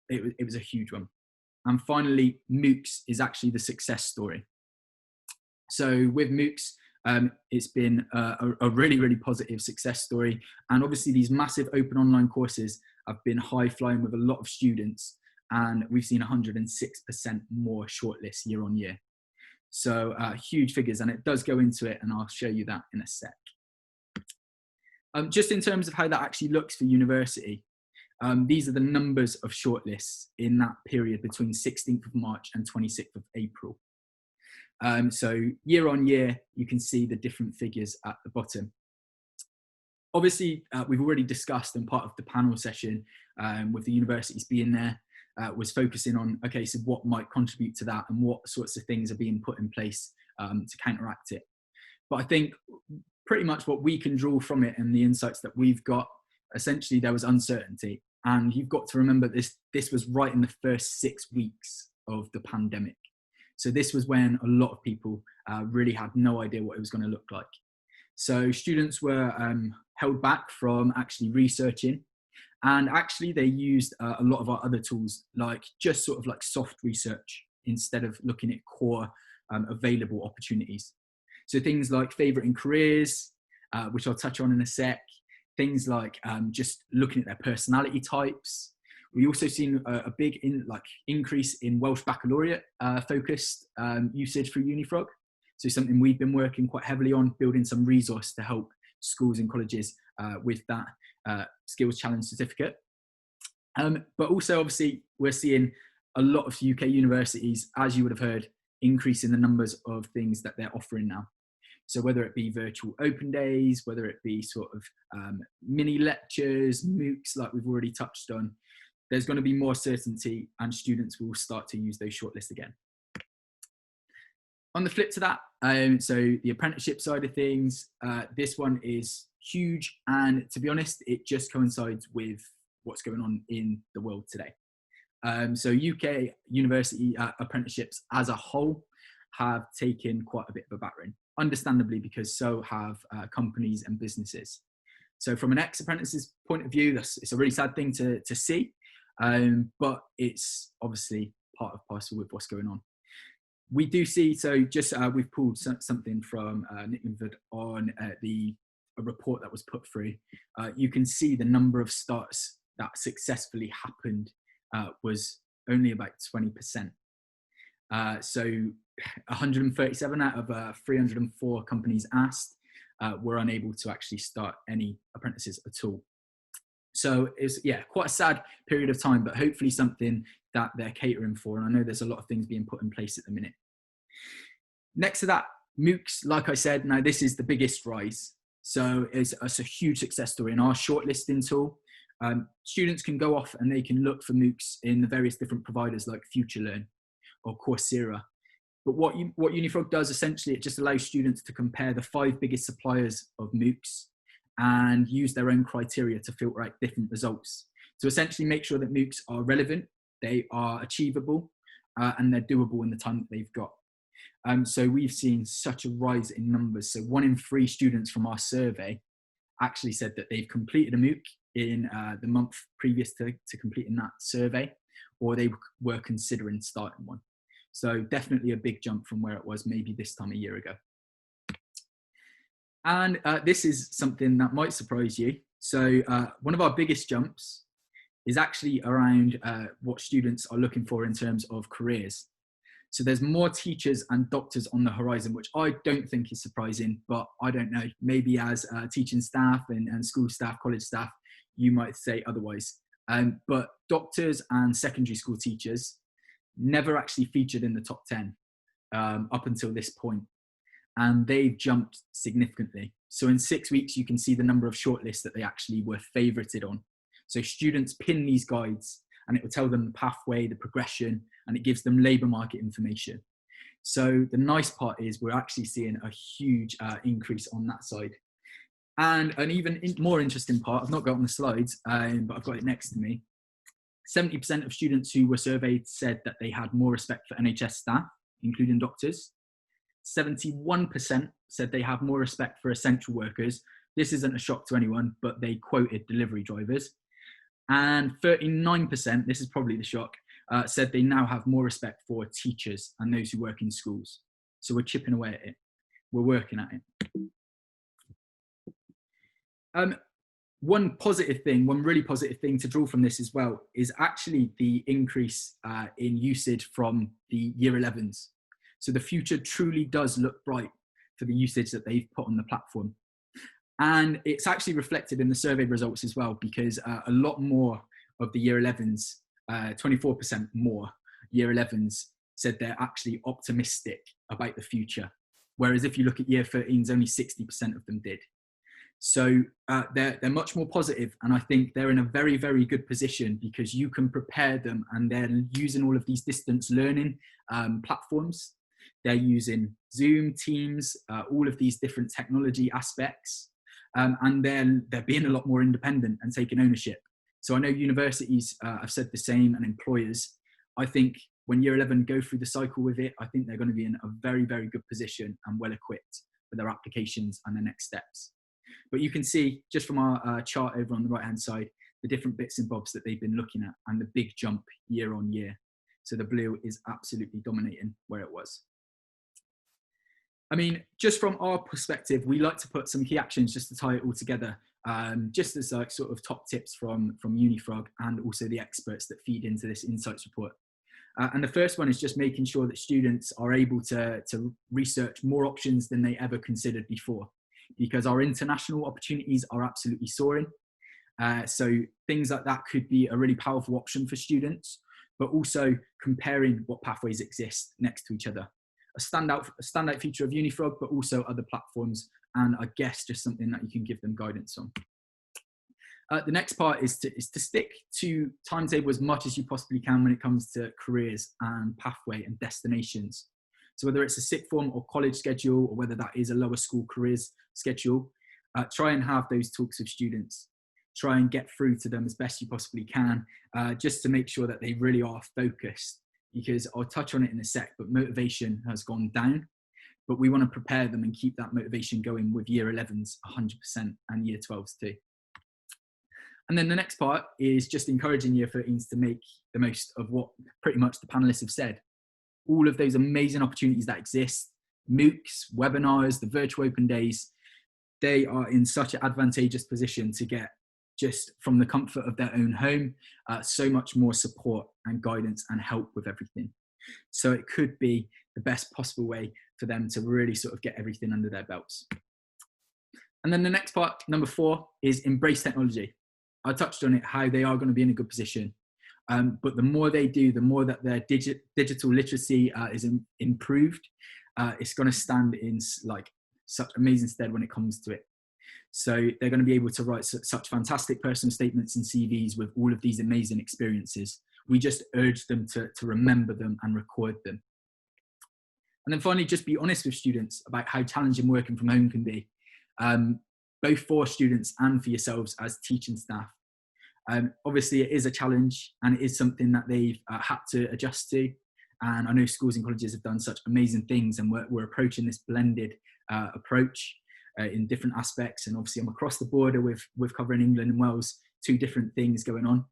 it was a huge one. And finally, Mooks is actually the success story. So with Mooks, it's been a really, really positive success story. And obviously these massive open online courses have been high flying with a lot of students. and we've seen 106% more shortlists year on year. So huge figures, and it does go into it, and I'll show you that in a sec. Just in terms of how that actually looks for university, these are the numbers of shortlists in that period between 16th of March and 26th of April. So year on year, you can see the different figures at the bottom. Obviously, we've already discussed, and part of the panel session with the universities being there was focusing on, okay, so what might contribute to that and what sorts of things are being put in place to counteract it. But I think pretty much what we can draw from it and the insights that we've got, essentially there was uncertainty. And you've got to remember this was right in the first 6 weeks of the pandemic. So this was when a lot of people really had no idea what it was going to look like. So students were held back from actually researching, and actually they used a lot of our other tools, like just sort of like soft research instead of looking at core available opportunities. So things like favouring careers, which I'll touch on in a sec, things like just looking at their personality types. We also seen a big increase in Welsh Baccalaureate focused usage through Unifrog. So something we've been working quite heavily on, building some resource to help schools and colleges with that skills challenge certificate. But also obviously we're seeing a lot of UK universities, as you would have heard, increasing the numbers of things that they're offering now. So whether it be virtual open days, whether it be sort of mini lectures, Mooks, like we've already touched on, there's going to be more certainty and students will start to use those shortlists again. On the flip to that, so the apprenticeship side of things, this one is huge. And to be honest, it just coincides with what's going on in the world today. So UK university apprenticeships as a whole have taken quite a bit of a battering, understandably, because so have companies and businesses. So from an ex-apprentice's point of view, it's a really sad thing to see, but it's obviously part of parcel with what's going on. We do see, so just we've pulled something from Nick Linford on a report that was put through. You can see the number of starts that successfully happened was only about 20%. So 137 out of 304 companies asked were unable to actually start any apprentices at all. So it's, yeah, quite a sad period of time, but hopefully something that they're catering for. And I know there's a lot of things being put in place at the minute. Next to that, Mooks, like I said, now this is the biggest rise. So it's a huge success story in our shortlisting tool. Students can go off and they can look for Mooks in the various different providers like FutureLearn or Coursera. But what Unifrog does, essentially, it just allows students to compare the 5 biggest suppliers of Mooks and use their own criteria to filter out different results. To essentially make sure that Mooks are relevant, they are achievable, and they're doable in the time that they've got. So we've seen such a rise in numbers. So 1 in 3 students from our survey actually said that they've completed a Mook in the month previous to completing that survey, or they were considering starting one. So definitely a big jump from where it was maybe this time a year ago. And this is something that might surprise you. So one of our biggest jumps is actually around what students are looking for in terms of careers. So there's more teachers and doctors on the horizon, which I don't think is surprising, but I don't know, maybe as teaching staff and school staff, college staff, you might say otherwise. But doctors and secondary school teachers never actually featured in the top 10 up until this point. And they've jumped significantly. So in 6 weeks, you can see the number of shortlists that they actually were favorited on. So students pin these guides and it will tell them the pathway, the progression, and it gives them labour market information. So the nice part is we're actually seeing a huge increase on that side. And an even more interesting part, I've not got it on the slides, but I've got it next to me. 70% of students who were surveyed said that they had more respect for NHS staff, including doctors. 71% said they have more respect for essential workers. This isn't a shock to anyone, but they quoted delivery drivers. And 39%, this is probably the shock, said they now have more respect for teachers and those who work in schools. So we're chipping away at it. We're working at it. One really positive thing to draw from this as well is actually the increase in usage from the year 11s. So the future truly does look bright for the usage that they've put on the platform. And it's actually reflected in the survey results as well, because a lot more of the year 11s, 24% more year 11s said they're actually optimistic about the future. Whereas if you look at year 13s, only 60% of them did. So they're much more positive, and I think they're in a very, very good position because you can prepare them, and they're using all of these distance learning platforms. They're using Zoom, Teams, all of these different technology aspects, and they're being a lot more independent and taking ownership. So I know universities have said the same, and employers. I think when year 11 go through the cycle with it, I think they're going to be in a very, very good position and well equipped for their applications and their next steps. But you can see just from our chart over on the right hand side, the different bits and bobs that they've been looking at and the big jump year on year. So the blue is absolutely dominating where it was. I mean, just from our perspective, we like to put some key actions just to tie it all together, just as like sort of top tips from Unifrog and also the experts that feed into this insights report. And the first one is just making sure that students are able to research more options than they ever considered before, because our international opportunities are absolutely soaring. So things like that could be a really powerful option for students, but also comparing what pathways exist next to each other. A standout feature of Unifrog, but also other platforms, and I guess just something that you can give them guidance on. The next part is to stick to timetable as much as you possibly can when it comes to careers and pathway and destinations. So whether it's a sixth form or college schedule, or whether that is a lower school careers schedule, try and have those talks with students. Try and get through to them as best you possibly can, just to make sure that they really are focused, because I'll touch on it in a sec, but motivation has gone down, but we want to prepare them and keep that motivation going with year 11s 100% and year 12s too. And then the next part is just encouraging year 13s to make the most of what pretty much the panelists have said. All of those amazing opportunities that exist, Mooks, webinars, the virtual open days, they are in such an advantageous position to get, just from the comfort of their own home, so much more support and guidance and help with everything. So it could be the best possible way for them to really sort of get everything under their belts. And then the next part, number 4, is embrace technology. I touched on it, how they are going to be in a good position. But the more they do, the more that their digital literacy is improved, it's going to stand in like such amazing stead when it comes to it. So they're going to be able to write such fantastic personal statements and CVs with all of these amazing experiences. We just urge them to remember them and record them. And then finally, just be honest with students about how challenging working from home can be, both for students and for yourselves as teaching staff. Obviously, it is a challenge, and it is something that they've had to adjust to. And I know schools and colleges have done such amazing things, and we're approaching this blended approach in different aspects. And obviously, I'm across the border with covering England and Wales, 2 different things going on.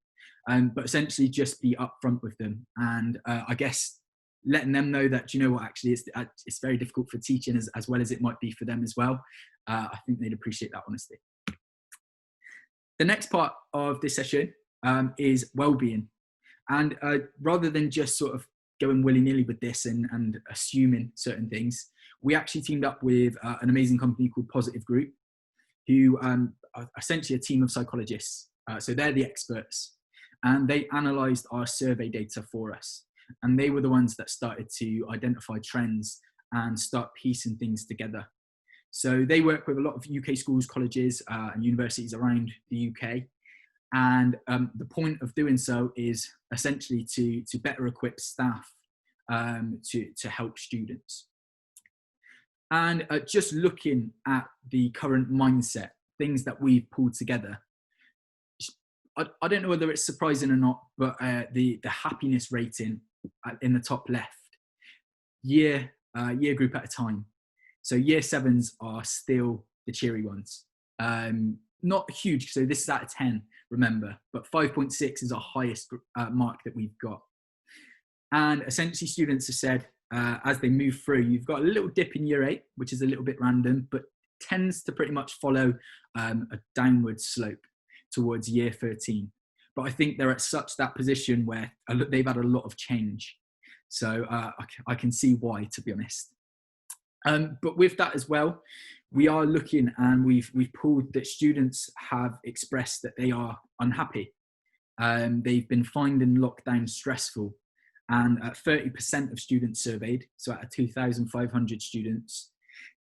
But essentially, just be upfront with them, and I guess letting them know that, you know what, actually, it's very difficult for teaching as well as it might be for them as well. I think they'd appreciate that honesty. The next part of this session is well-being. And rather than just sort of going willy-nilly with this and assuming certain things, we actually teamed up with an amazing company called Positive Group, who are essentially a team of psychologists. So they're the experts. And they analysed our survey data for us. And they were the ones that started to identify trends and start piecing things together. So they work with a lot of UK schools, colleges, and universities around the UK. And the point of doing so is essentially to better equip staff to help students. And just looking at the current mindset, things that we've pulled together, I don't know whether it's surprising or not, but the happiness rating in the top left, year group at a time. So year 7s are still the cheery ones. Not huge, so this is out of 10, remember, but 5.6 is our highest mark that we've got. And essentially students have said, as they move through, you've got a little dip in year 8, which is a little bit random, but tends to pretty much follow a downward slope towards year 13. But I think they're at such that position where they've had a lot of change. So I can see why, to be honest. But with that as well, we are looking, and we've pulled that students have expressed that they are unhappy. They've been finding lockdown stressful, and 30% of students surveyed, so out of 2,500 students,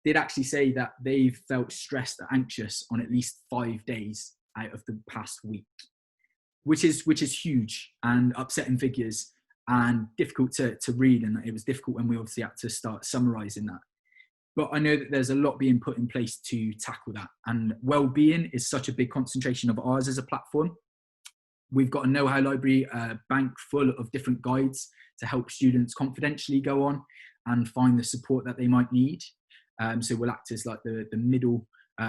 did actually say that they've felt stressed or anxious on at least 5 days out of the past week, which is huge and upsetting figures and difficult to read. And it was difficult when we obviously had to start summarising that. But I know that there's a lot being put in place to tackle that. And well-being is such a big concentration of ours as a platform. We've got a know-how library bank full of different guides to help students confidentially go on and find the support that they might need. So we'll act as like the middle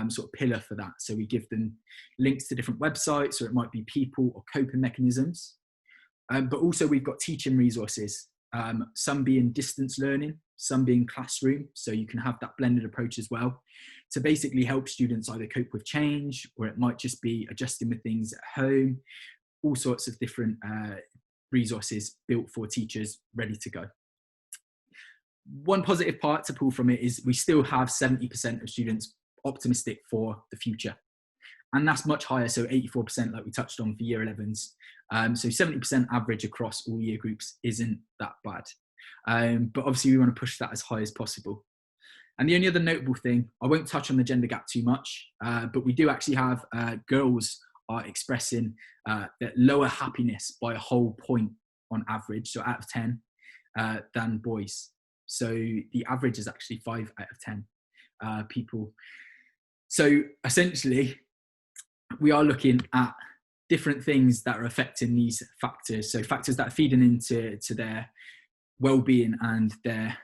sort of pillar for that. So we give them links to different websites, or it might be people or coping mechanisms. But also we've got teaching resources, some being distance learning, some being classroom. So you can have that blended approach as well to basically help students either cope with change, or it might just be adjusting with things at home, all sorts of different resources built for teachers ready to go. One positive part to pull from it is we still have 70% of students optimistic for the future. And that's much higher, so 84% like we touched on for year 11s. So 70% average across all year groups isn't that bad. But obviously we want to push that as high as possible. And the only other notable thing, I won't touch on the gender gap too much, but we do actually have girls are expressing that lower happiness by a whole point on average, so out of 10, than boys. So the average is actually 5 out of 10 people. So essentially, we are looking at different things that are affecting these factors. So factors that are feeding into their well-being and their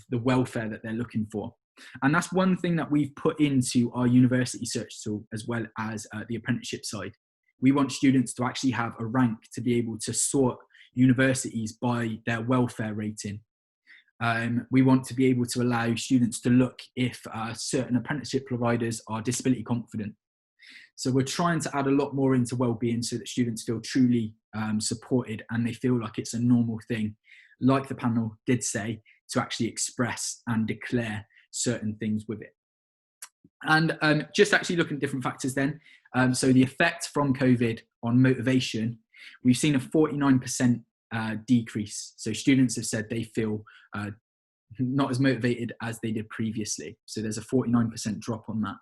the welfare that they're looking for. And that's one thing that we've put into our university search tool, as well as the apprenticeship side. We want students to actually have a rank to be able to sort universities by their welfare rating. We want to be able to allow students to look if certain apprenticeship providers are disability confident. So we're trying to add a lot more into well-being so that students feel truly supported and they feel like it's a normal thing, like the panel did say, to actually express and declare certain things with it. And just actually looking at different factors then. So the effect from COVID on motivation, we've seen a 49% decrease. So students have said they feel not as motivated as they did previously. So there's a 49% drop on that.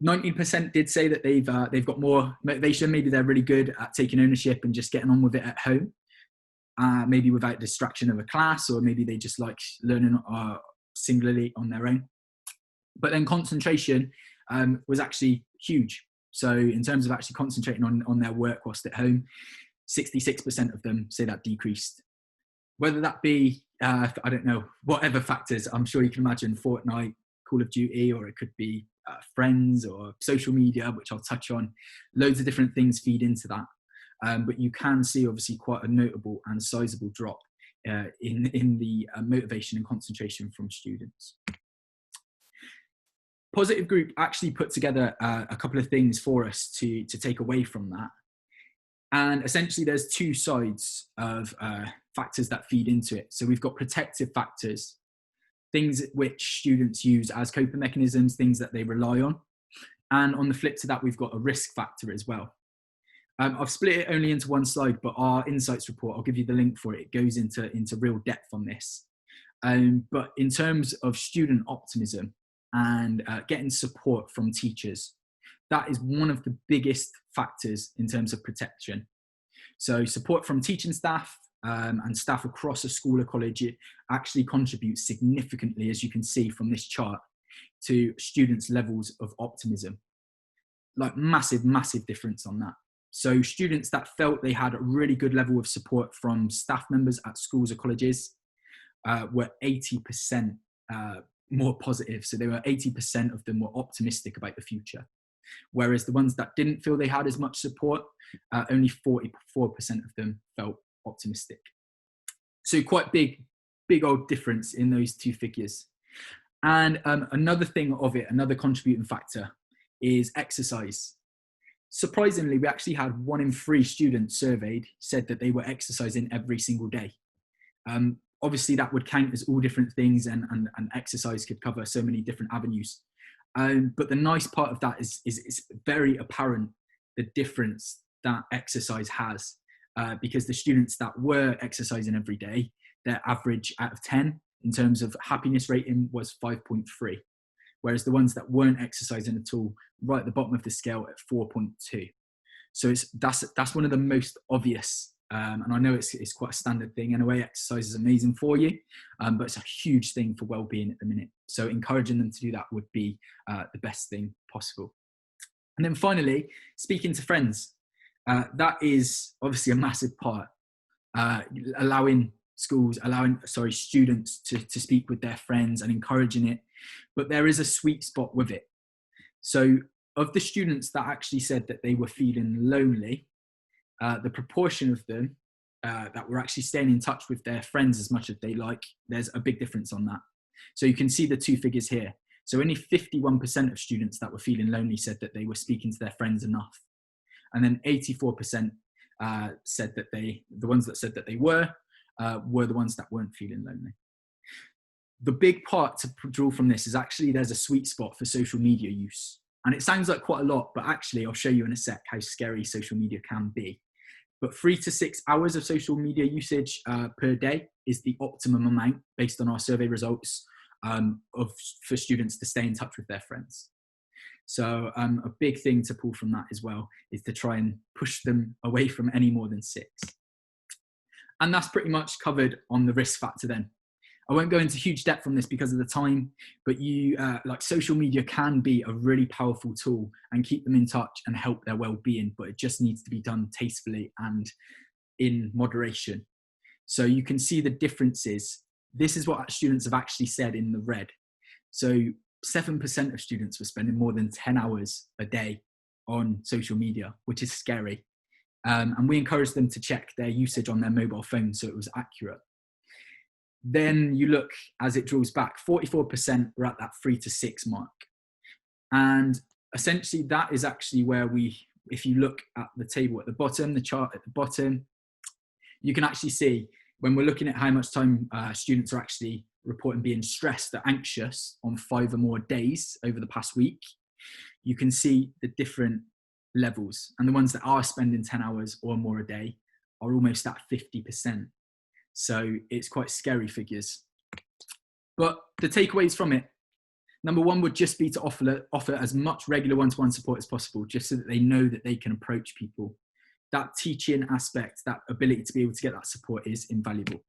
19% did say that they've got more motivation. Maybe they're really good at taking ownership and just getting on with it at home, maybe without distraction of a class, or maybe they just like learning singularly on their own. But then concentration was actually huge. So in terms of actually concentrating on their work whilst at home, 66% of them say that decreased. Whether that be, I don't know, whatever factors, I'm sure you can imagine Fortnite, Call of Duty, or it could be friends or social media, which I'll touch on. Loads of different things feed into that. But you can see obviously quite a notable and sizable drop in the motivation and concentration from students. Positive Group actually put together a couple of things for us to take away from that. And essentially there's two sides of factors that feed into it. So we've got protective factors, things which students use as coping mechanisms, things that they rely on. And on the flip to that, we've got a risk factor as well. I've split it only into one slide, but our insights report, I'll give you the link for it. It goes into real depth on this. But in terms of student optimism and getting support from teachers, that is one of the biggest factors in terms of protection. So support from teaching staff and staff across a school or college, it actually contributes significantly, as you can see from this chart, to students' levels of optimism. Like massive, massive difference on that. So students that felt they had a really good level of support from staff members at schools or colleges were 80% more positive. So they were 80% of them were optimistic about the future. Whereas the ones that didn't feel they had as much support, only 44% of them felt optimistic. So quite big old difference in those two figures. And another thing of it, another contributing factor is exercise. surprisingly, we actually had 1 in 3 students surveyed said that they were exercising every single day. Obviously, that would count as all different things, and exercise could cover so many different avenues. But the nice part of that is it's very apparent the difference that exercise has, because the students that were exercising every day, their average out of 10 in terms of happiness rating was 5.3, whereas the ones that weren't exercising at all, right at the bottom of the scale at 4.2. So that's one of the most obvious, and I know it's quite a standard thing. In a way, exercise is amazing for you, but it's a huge thing for well-being at the minute. So encouraging them to do that would be the best thing possible. And then finally, speaking to friends. That is obviously a massive part. Allowing students to speak with their friends and encouraging it. But there is a sweet spot with it. So of the students that actually said that they were feeling lonely, the proportion of them that were actually staying in touch with their friends as much as they like, there's a big difference on that. So you can see the 2 figures here. So only 51% of students that were feeling lonely said that they were speaking to their friends enough. And then 84% said that the ones that said that they were the ones that weren't feeling lonely. The big part to draw from this is actually there's a sweet spot for social media use. And it sounds like quite a lot, but actually I'll show you in a sec how scary social media can be. But 3 to 6 hours of social media usage per day is the optimum amount based on our survey results for students to stay in touch with their friends. So a big thing to pull from that as well is to try and push them away from any more than 6. And that's pretty much covered on the risk factor then. I won't go into huge depth on this because of the time, but like social media can be a really powerful tool and keep them in touch and help their well-being, but it just needs to be done tastefully and in moderation. So you can see the differences. This is what students have actually said in the red. So 7% of students were spending more than 10 hours a day on social media, which is scary. And we encouraged them to check their usage on their mobile phone so it was accurate. Then you look as it draws back, 44% were at that 3 to 6 mark. And essentially that is actually where if you look at the table at the bottom, the chart at the bottom, you can actually see when we're looking at how much time students are actually reporting being stressed or anxious on 5 or more days over the past week, you can see the different levels. And the ones that are spending 10 hours or more a day are almost at 50%. So it's quite scary figures. But the takeaways from it, number 1 would just be to offer as much regular one-to-one support as possible, just so that they know that they can approach people. That teaching aspect, that ability to be able to get that support is invaluable.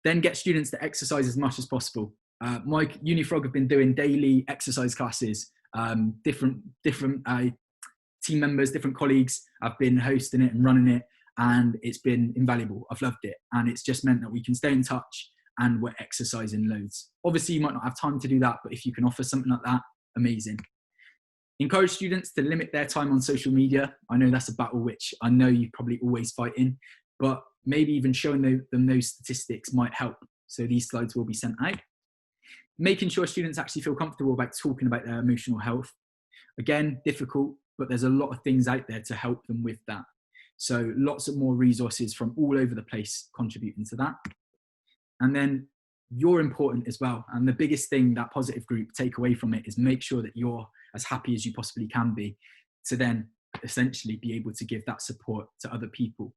Then get students to exercise as much as possible. My Unifrog have been doing daily exercise classes. Different team members, different colleagues have been hosting it and running it, and it's been invaluable. I've loved it, and it's just meant that we can stay in touch and we're exercising loads. Obviously, you might not have time to do that, but if you can offer something like that, amazing. Encourage students to limit their time on social media. I know that's a battle which I know you're probably always fighting, but maybe even showing them those statistics might help. So these slides will be sent out. Making sure students actually feel comfortable about talking about their emotional health. Again, difficult, but there's a lot of things out there to help them with that. So lots of more resources from all over the place contributing to that. And then you're important as well. And the biggest thing that positive group take away from it is make sure that you're as happy as you possibly can be, to then essentially be able to give that support to other people.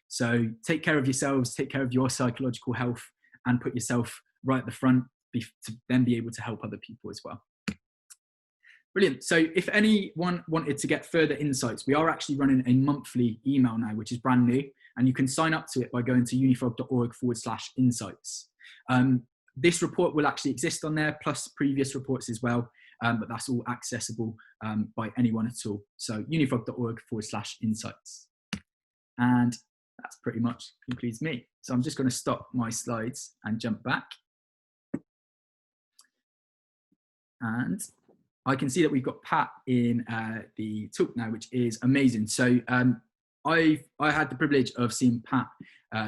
So take care of yourselves, take care of your psychological health, and put yourself right at the front to then be able to help other people as well. Brilliant. So if anyone wanted to get further insights, we are actually running a monthly email now, which is brand new, and you can sign up to it by going to unifrog.org/insights. This report will actually exist on there, plus previous reports as well, but that's all accessible by anyone at all. So unifrog.org/insights. And that's pretty much concludes me. So I'm just going to stop my slides and jump back. And I can see that we've got Pat in the talk now, which is amazing. So I had the privilege of seeing Pat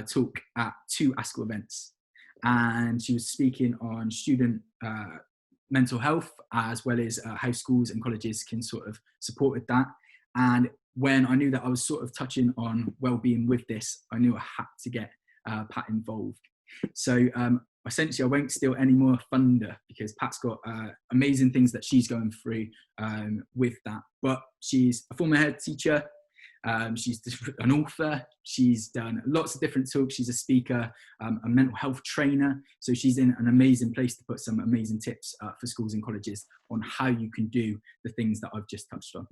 talk at 2 ASCL events, and she was speaking on student mental health, as well as how schools and colleges can sort of support with that. And when I knew that I was sort of touching on well-being with this, I knew I had to get Pat involved. So essentially, I won't steal any more thunder because Pat's got amazing things that she's going through with that. But she's a former head teacher. She's an author. She's done lots of different talks. She's a speaker, a mental health trainer. So she's in an amazing place to put some amazing tips for schools and colleges on how you can do the things that I've just touched on.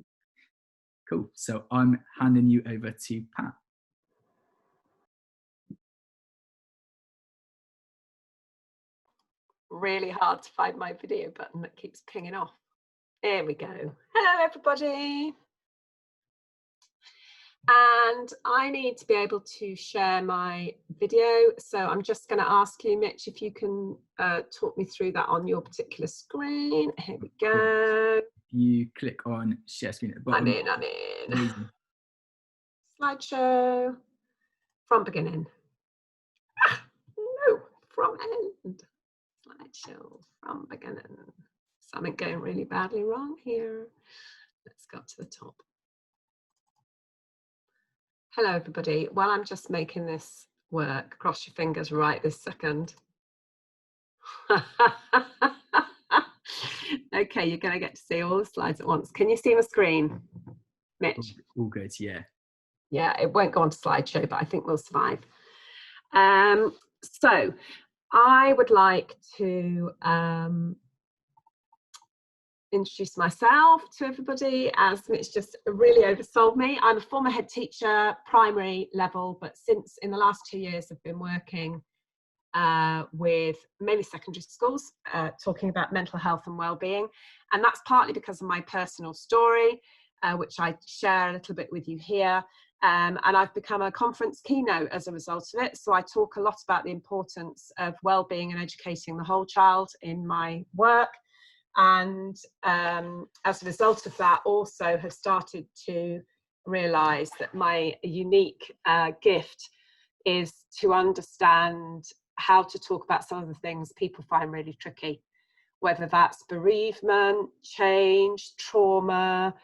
Cool. So I'm handing you over to Pat. Really hard to find my video button that keeps pinging off. There we go. Hello, everybody. And I need to be able to share my video. So I'm just going to ask you, Mitch, if you can talk me through that on your particular screen. Here we go. You click on share screen at the bottom. I'm in. Amazing. Slideshow from beginning. No, from end. Slideshow from beginning. Something going really badly wrong here. Let's go to the top. Hello, everybody. While I'm just making this work, cross your fingers right this second. Okay, you're going to get to see all the slides at once. Can you see my screen, Mitch? All good, yeah. Yeah, it won't go on to slideshow, but I think we'll survive. So I would like to introduce myself to everybody, as Mitch just really oversold me. I'm a former head teacher, primary level, but since in the last 2 years I've been working with mainly secondary schools, talking about mental health and well-being. And that's partly because of my personal story, which I share a little bit with you here. And I've become a conference keynote as a result of it. So I talk a lot about the importance of well-being and educating the whole child in my work. And as a result of that, also have started to realise that my unique gift is to understand how to talk about some of the things people find really tricky, whether that's bereavement, change, trauma,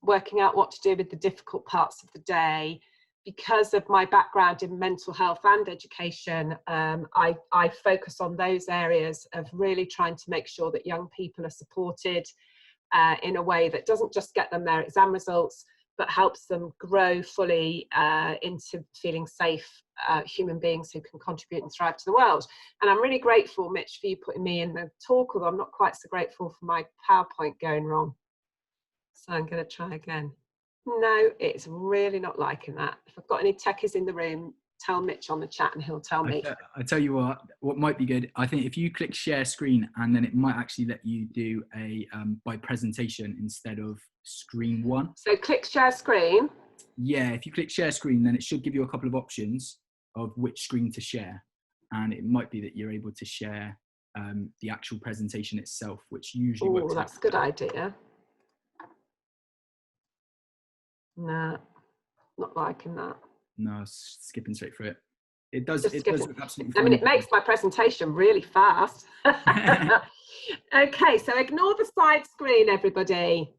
working out what to do with the difficult parts of the day. Because of my background in mental health and education, I focus on those areas of really trying to make sure that young people are supported in a way that doesn't just get them their exam results, but helps them grow fully into feeling safe human beings who can contribute and thrive to the world. And I'm really grateful, Mitch, for you putting me in the talk, although I'm not quite so grateful for my PowerPoint going wrong. So I'm going to try again. No, it's really not liking that. If I've got any techies in the room, tell Mitch on the chat and he'll tell me. I tell you what might be good. I think if you click share screen, and then it might actually let you do a by presentation instead of screen one. So click share screen. Yeah, if you click share screen, then it should give you a couple of options of which screen to share. And it might be that you're able to share the actual presentation itself, which usually works. Oh, that's a good idea. No, not liking that. No, skipping straight through it. It does look absolutely fine. I mean, it makes my presentation really fast. Okay, so ignore the side screen, everybody.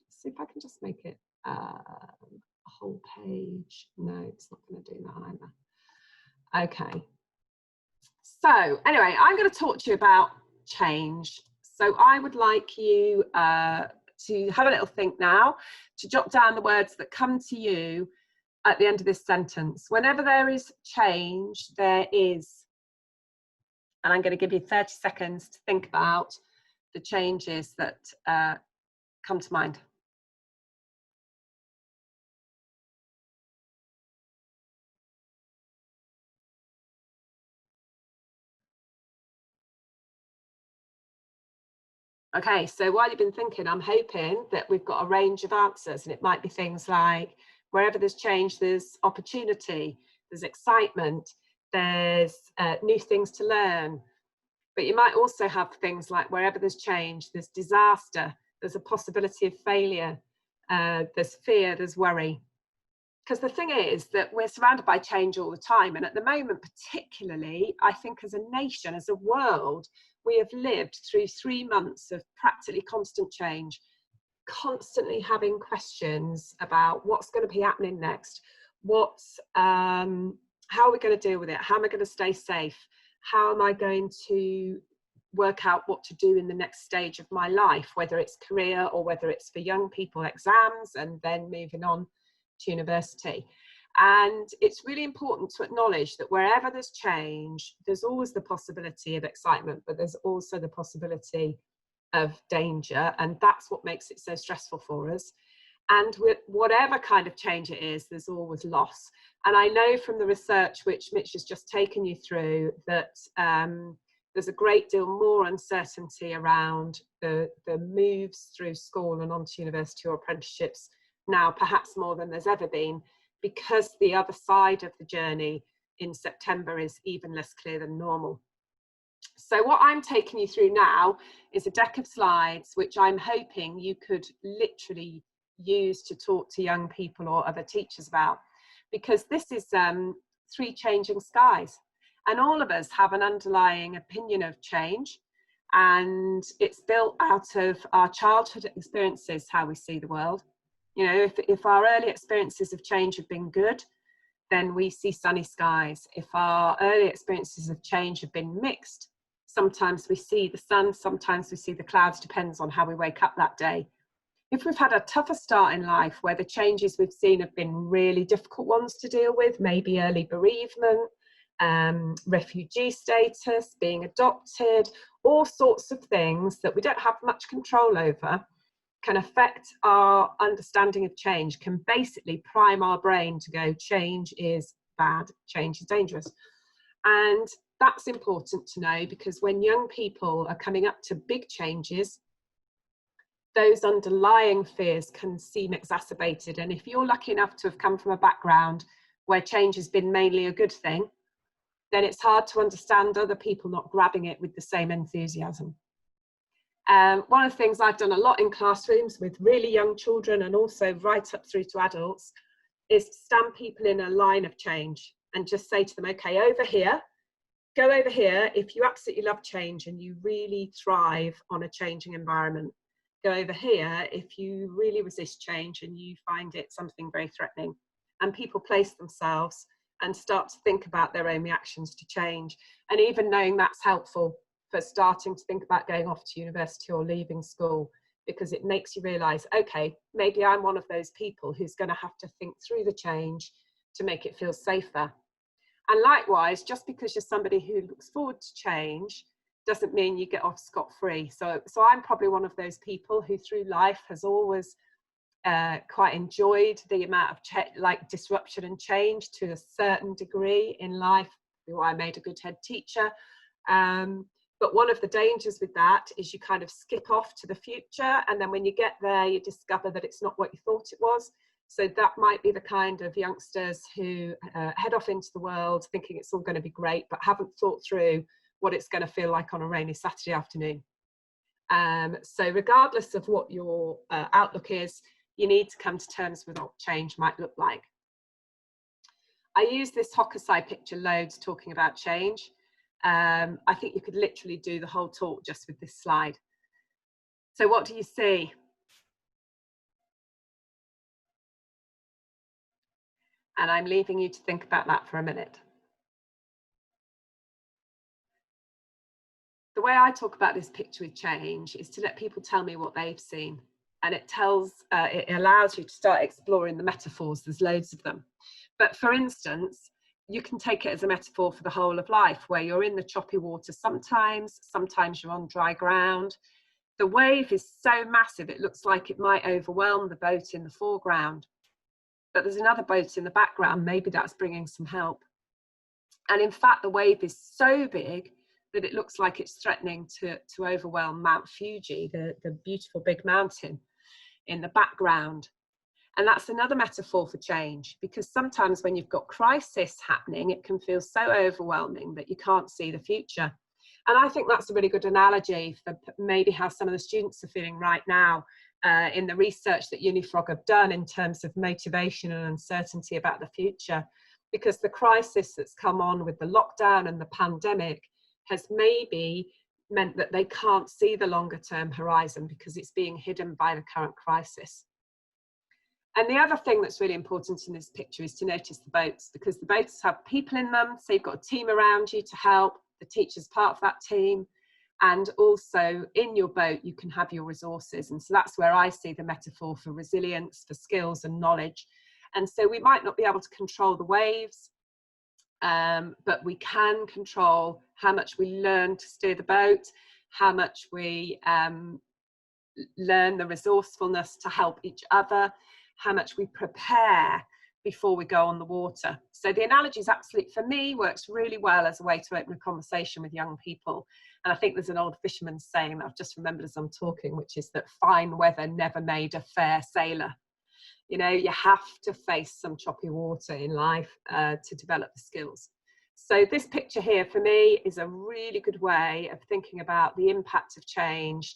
Let's see if I can just make it a whole page. No, it's not going to do that either. Okay. So anyway, I'm going to talk to you about change. So I would like you to have a little think now, to jot down the words that come to you at the end of this sentence. Whenever there is change, there is. And I'm going to give you 30 seconds to think about the changes that come to mind. Okay, so while you've been thinking, I'm hoping that we've got a range of answers, and it might be things like, wherever there's change, there's opportunity, there's excitement, there's new things to learn. But you might also have things like, wherever there's change, there's disaster, there's a possibility of failure, there's fear, there's worry. Because the thing is that we're surrounded by change all the time. And at the moment, particularly, I think as a nation, as a world, we have lived through 3 months of practically constant change, constantly having questions about what's going to be happening next, how are we going to deal with it, how am I going to stay safe, how am I going to work out what to do in the next stage of my life, whether it's career or whether it's for young people, exams and then moving on to university. And it's really important to acknowledge that wherever there's change, there's always the possibility of excitement, but there's also the possibility of danger, and that's what makes it so stressful for us. And with whatever kind of change it is, there's always loss. And I know from the research which Mitch has just taken you through that there's a great deal more uncertainty around the moves through school and onto university or apprenticeships now, perhaps more than there's ever been, because the other side of the journey in September is even less clear than normal. So what I'm taking you through now is a deck of slides which I'm hoping you could literally use to talk to young people or other teachers about, because this is three changing skies, and all of us have an underlying opinion of change, and it's built out of our childhood experiences, how we see the world. You know, if our early experiences of change have been good, then we see sunny skies. If our early experiences of change have been mixed, sometimes we see the sun, sometimes we see the clouds, depends on how we wake up that day. If we've had a tougher start in life where the changes we've seen have been really difficult ones to deal with, maybe early bereavement, refugee status, being adopted, all sorts of things that we don't have much control over, can affect our understanding of change, can basically prime our brain to go, change is bad, change is dangerous. And that's important to know, because when young people are coming up to big changes, those underlying fears can seem exacerbated. And if you're lucky enough to have come from a background where change has been mainly a good thing, then it's hard to understand other people not grabbing it with the same enthusiasm. One of the things I've done a lot in classrooms with really young children and also right up through to adults is to stand people in a line of change and just say to them, okay, over here, go over here if you absolutely love change and you really thrive on a changing environment. Go over here if you really resist change and you find it something very threatening. And people place themselves and start to think about their own reactions to change. And even knowing that's helpful for starting to think about going off to university or leaving school, because it makes you realise, okay, maybe I'm one of those people who's going to have to think through the change to make it feel safer. And likewise, just because you're somebody who looks forward to change doesn't mean you get off scot-free. So I'm probably one of those people who through life has always quite enjoyed the amount of disruption and change to a certain degree in life. I made a good head teacher. But one of the dangers with that is you kind of skip off to the future, and then when you get there, you discover that it's not what you thought it was. So that might be the kind of youngsters who head off into the world thinking it's all going to be great, but haven't thought through what it's going to feel like on a rainy Saturday afternoon. So regardless of what your outlook is, you need to come to terms with what change might look like. I use this Hokusai picture loads talking about change. I think you could literally do the whole talk just with this slide. So what do you see? And I'm leaving you to think about that for a minute. The way I talk about this picture with change is to let people tell me what they've seen. And it allows you to start exploring the metaphors. There's loads of them. But for instance, you can take it as a metaphor for the whole of life, where you're in the choppy water sometimes you're on dry ground. The wave is so massive, it looks like it might overwhelm the boat in the foreground. But there's another boat in the background, maybe that's bringing some help. And in fact, the wave is so big that it looks like it's threatening to overwhelm Mount Fuji, the beautiful big mountain in the background. And that's another metaphor for change, because sometimes when you've got crisis happening, it can feel so overwhelming that you can't see the future. And I think that's a really good analogy for maybe how some of the students are feeling right now in the research that Unifrog have done in terms of motivation and uncertainty about the future, because the crisis that's come on with the lockdown and the pandemic has maybe meant that they can't see the longer term horizon because it's being hidden by the current crisis. And the other thing that's really important in this picture is to notice the boats, because the boats have people in them, so you've got a team around you to help, the teacher's part of that team, and also in your boat you can have your resources. And so that's where I see the metaphor for resilience, for skills and knowledge. And so we might not be able to control the waves, but we can control how much we learn to steer the boat, how much we learn the resourcefulness to help each other, how much we prepare before we go on the water. So the analogy is absolutely, for me, works really well as a way to open a conversation with young people. And I think there's an old fisherman's saying that I've just remembered as I'm talking, which is that fine weather never made a fair sailor. You know, you have to face some choppy water in life to develop the skills. So this picture here for me is a really good way of thinking about the impact of change,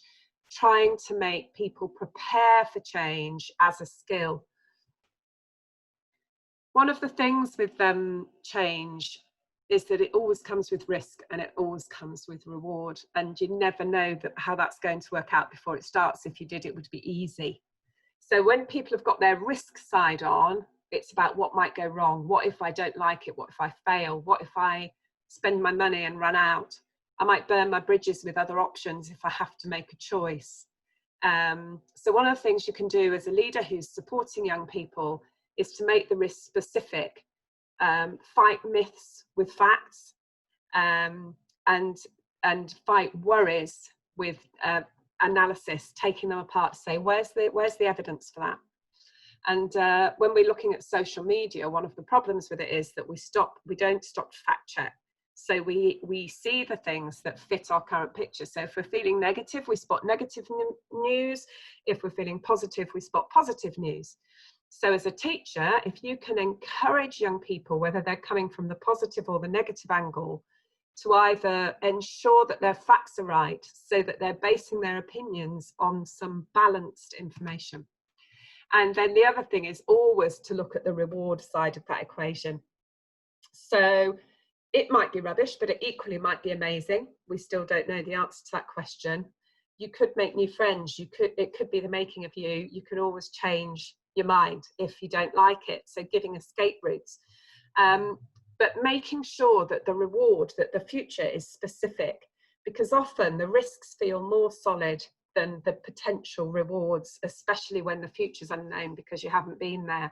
trying to make people prepare for change as a skill. One of the things with change is that it always comes with risk and it always comes with reward, and you never know how that's going to work out before it starts. If you did, it would be easy. So when people have got their risk side on, it's about what might go wrong. What if I don't like it? What if I fail? What if I spend my money and run out? I might burn my bridges with other options if I have to make a choice. So one of the things you can do as a leader who's supporting young people is to make the risk specific, fight myths with facts, and fight worries with analysis, taking them apart to say, where's the evidence for that? And when we're looking at social media, one of the problems with it is that we don't stop to fact check. So we see the things that fit our current picture. So if we're feeling negative, we spot negative news. If we're feeling positive, we spot positive news. So as a teacher, if you can encourage young people, whether they're coming from the positive or the negative angle, to either ensure that their facts are right, so that they're basing their opinions on some balanced information. And then the other thing is always to look at the reward side of that equation. So it might be rubbish, but it equally might be amazing. We still don't know the answer to that question. You could make new friends. It could be the making of you. You can always change your mind if you don't like it. So giving escape routes. But making sure that the reward, that the future is specific, because often the risks feel more solid than the potential rewards, especially when the future's unknown because you haven't been there.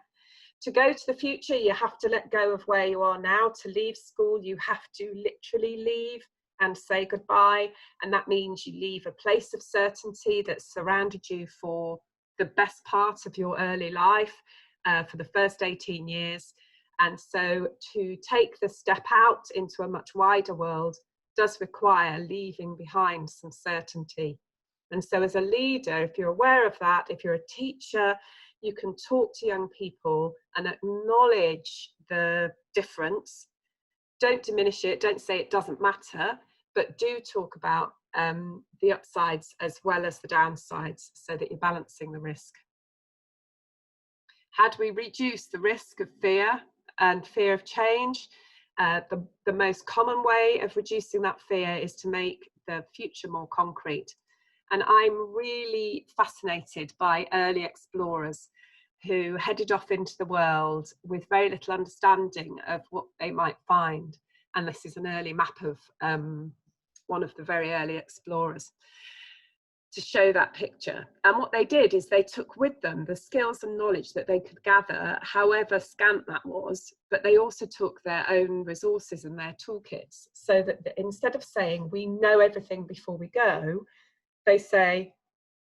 To go to the future, you have to let go of where you are now. To leave school, you have to literally leave and say goodbye. And that means you leave a place of certainty that's surrounded you for the best part of your early life, for the first 18 years. And so to take the step out into a much wider world does require leaving behind some certainty. And so as a leader, if you're aware of that, if you're a teacher, you can talk to young people and acknowledge the difference. Don't diminish it, don't say it doesn't matter, but do talk about the upsides as well as the downsides so that you're balancing the risk. How do we reduce the risk of fear and fear of change? The most common way of reducing that fear is to make the future more concrete. And I'm really fascinated by early explorers who headed off into the world with very little understanding of what they might find. And this is an early map of one of the very early explorers to show that picture. And what they did is they took with them the skills and knowledge that they could gather, however scant that was, but they also took their own resources and their toolkits, so that instead of saying we know everything before we go, they say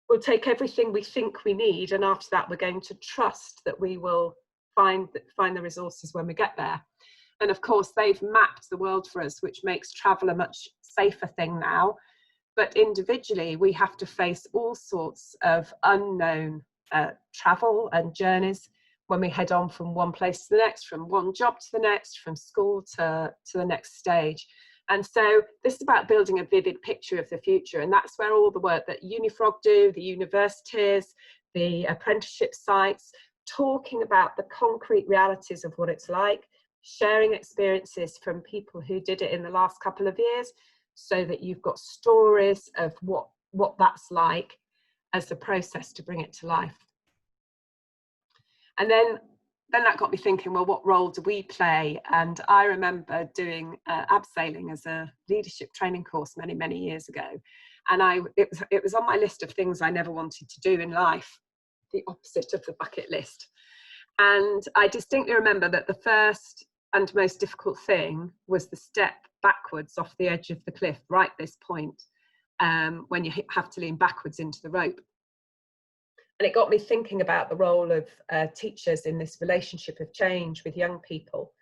we'll take everything we think we need, and after that we're going to trust that we will find the resources when we get there. And of course they've mapped the world for us, which makes travel a much safer thing now. But individually, we have to face all sorts of unknown travel and journeys when we head on from one place to the next, from one job to the next, from school to the next stage. And so this is about building a vivid picture of the future. And that's where all the work that Unifrog do, the universities, the apprenticeship sites, talking about the concrete realities of what it's like, sharing experiences from people who did it in the last couple of years, so that you've got stories of what that's like as a process to bring it to life. And then that got me thinking, well, what role do we play? And I remember doing abseiling as a leadership training course many, many years ago. And it was on my list of things I never wanted to do in life, the opposite of the bucket list. And I distinctly remember that the first and most difficult thing was the step backwards off the edge of the cliff, right at this point, when you have to lean backwards into the rope. And it got me thinking about the role of teachers in this relationship of change with young people,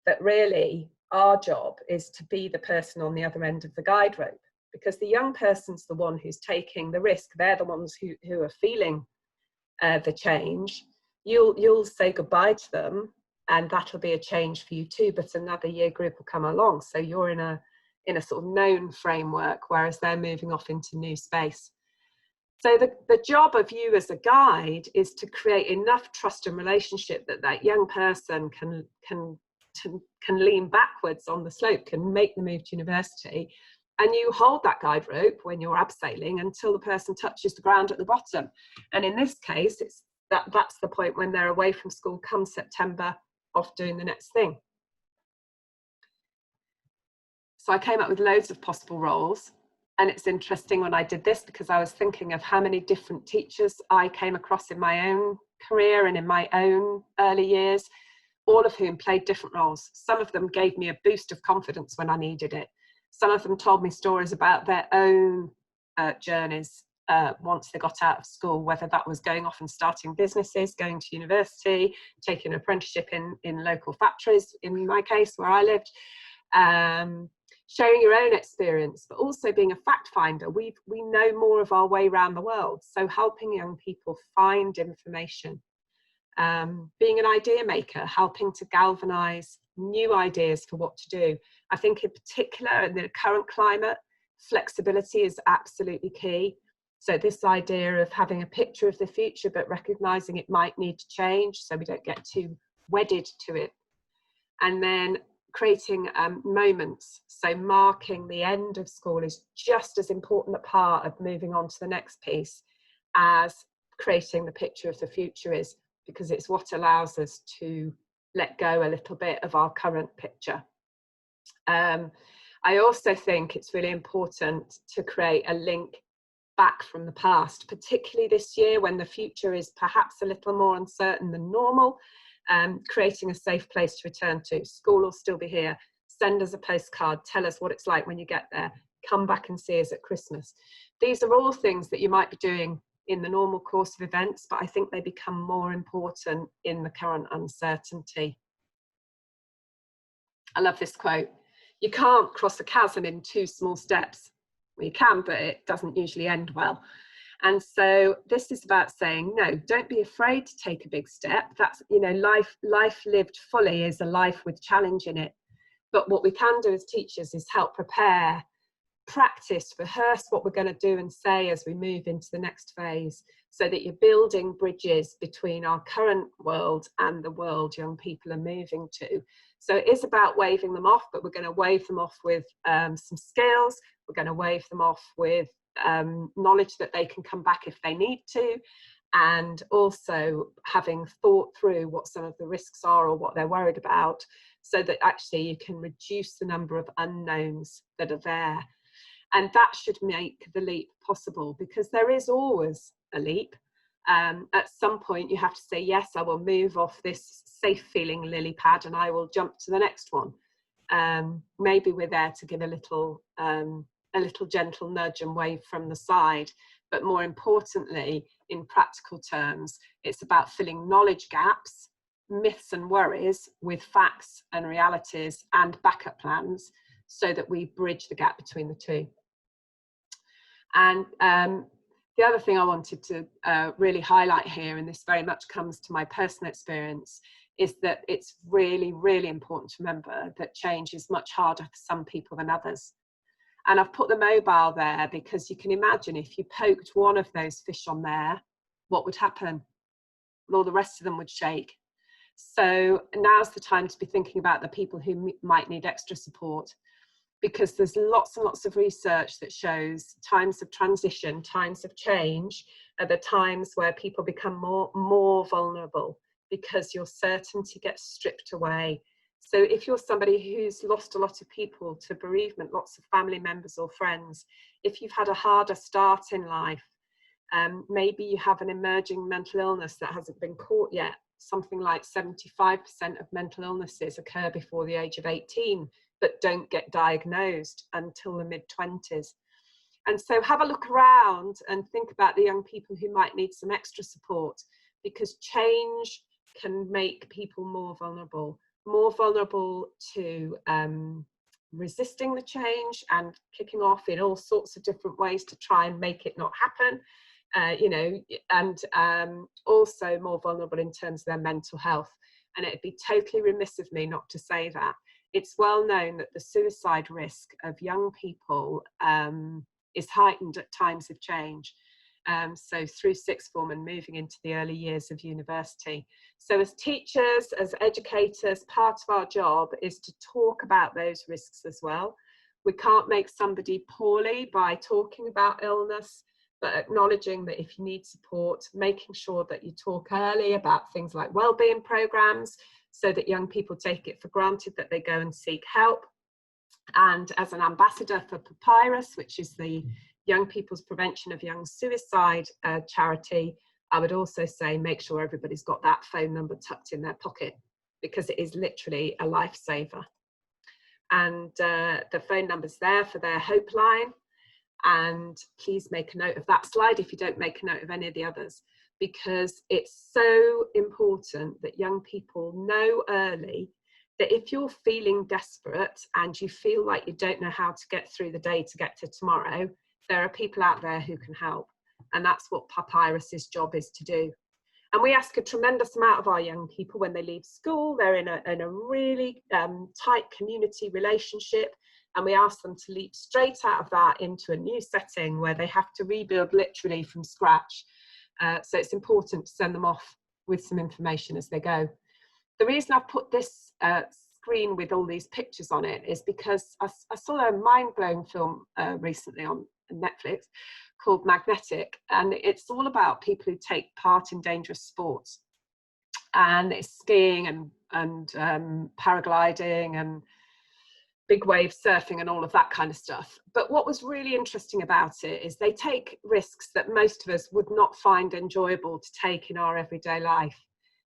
that really our job is to be the person on the other end of the guide rope, because the young person's the one who's taking the risk. They're the ones who are feeling the change. You'll say goodbye to them, and that'll be a change for you too, but another year group will come along. So you're in a sort of known framework, whereas they're moving off into new space. So the job of you as a guide is to create enough trust and relationship that young person can lean backwards on the slope, can make the move to university, and you hold that guide rope when you're abseiling until the person touches the ground at the bottom. And in this case, that's the point when they're away from school come September, off doing the next thing. So I came up with loads of possible roles. And it's interesting when I did this, because I was thinking of how many different teachers I came across in my own career and in my own early years, all of whom played different roles. Some of them gave me a boost of confidence when I needed it. Some of them told me stories about their own journeys once they got out of school, whether that was going off and starting businesses, going to university, taking an apprenticeship in local factories, in my case, where I lived. Sharing your own experience, but also being a fact finder. We know more of our way around the world, so helping young people find information. Being an idea maker, helping to galvanise new ideas for what to do. I think in particular in the current climate, flexibility is absolutely key. So this idea of having a picture of the future, but recognising it might need to change, so we don't get too wedded to it. And then creating moments, so marking the end of school is just as important a part of moving on to the next piece as creating the picture of the future is, because it's what allows us to let go a little bit of our current picture. I also think it's really important to create a link back from the past, particularly this year when the future is perhaps a little more uncertain than normal. Creating a safe place to return to. School will still be here. Send us a postcard. Tell us what it's like when you get there. Come back and see us at Christmas. These are all things that you might be doing in the normal course of events, but I think they become more important in the current uncertainty. I love this quote. You can't cross a chasm in 2 small steps. Well, you can, but it doesn't usually end well. And so this is about saying, no, don't be afraid to take a big step. That's, you know, life lived fully is a life with challenge in it. But what we can do as teachers is help prepare, practice, rehearse what we're going to do and say as we move into the next phase, so that you're building bridges between our current world and the world young people are moving to. So it is about waving them off, but we're going to wave them off with some skills. We're going to wave them off with knowledge that they can come back if they need to, and also having thought through what some of the risks are or what they're worried about, so that actually you can reduce the number of unknowns that are there. And that should make the leap possible, because there is always a leap. At some point you have to say, yes, I will move off this safe feeling lily pad and I will jump to the next one. Maybe we're there to give a little gentle nudge and wave from the side, but more importantly, in practical terms, it's about filling knowledge gaps, myths and worries with facts and realities and backup plans, so that we bridge the gap between the two. And the other thing I wanted to really highlight here, and this very much comes to my personal experience, is that it's really, really important to remember that change is much harder for some people than others. And I've put the mobile there because you can imagine if you poked one of those fish on there, what would happen? Well, the rest of them would shake. So now's the time to be thinking about the people who might need extra support. because there's lots and lots of research that shows times of transition, times of change are the times where people become more vulnerable, because your certainty gets stripped away. So if you're somebody who's lost a lot of people to bereavement, lots of family members or friends, if you've had a harder start in life, maybe you have an emerging mental illness that hasn't been caught yet. Something like 75% of mental illnesses occur before the age of 18, but don't get diagnosed until the mid-20s. And so have a look around and think about the young people who might need some extra support, because change can make people more vulnerable to resisting the change and kicking off in all sorts of different ways to try and make it not happen, and also more vulnerable in terms of their mental health. And it'd be totally remiss of me not to say that. It's well known that the suicide risk of young people is heightened at times of change. So through sixth form and moving into the early years of university. So as teachers, as educators, part of our job is to talk about those risks as well. We can't make somebody poorly by talking about illness, but acknowledging that if you need support, making sure that you talk early about things like wellbeing programs, so that young people take it for granted that they go and seek help. And as an ambassador for Papyrus, which is the Young People's Prevention of Young Suicide charity, I would also say make sure everybody's got that phone number tucked in their pocket, because it is literally a lifesaver. And the phone number's there for their Hope line. And please make a note of that slide if you don't make a note of any of the others, because it's so important that young people know early that if you're feeling desperate and you feel like you don't know how to get through the day to get to tomorrow, there are people out there who can help. And that's what Papyrus's job is to do. And we ask a tremendous amount of our young people when they leave school. They're in a really tight community relationship, and we ask them to leap straight out of that into a new setting where they have to rebuild literally from scratch. So it's important to send them off with some information as they go. The reason I've put this screen with all these pictures on it is because I saw a mind-blowing film recently on Netflix called Magnetic, and it's all about people who take part in dangerous sports, and it's skiing and paragliding and big wave surfing and all of that kind of stuff. But what was really interesting about it is they take risks that most of us would not find enjoyable to take in our everyday life,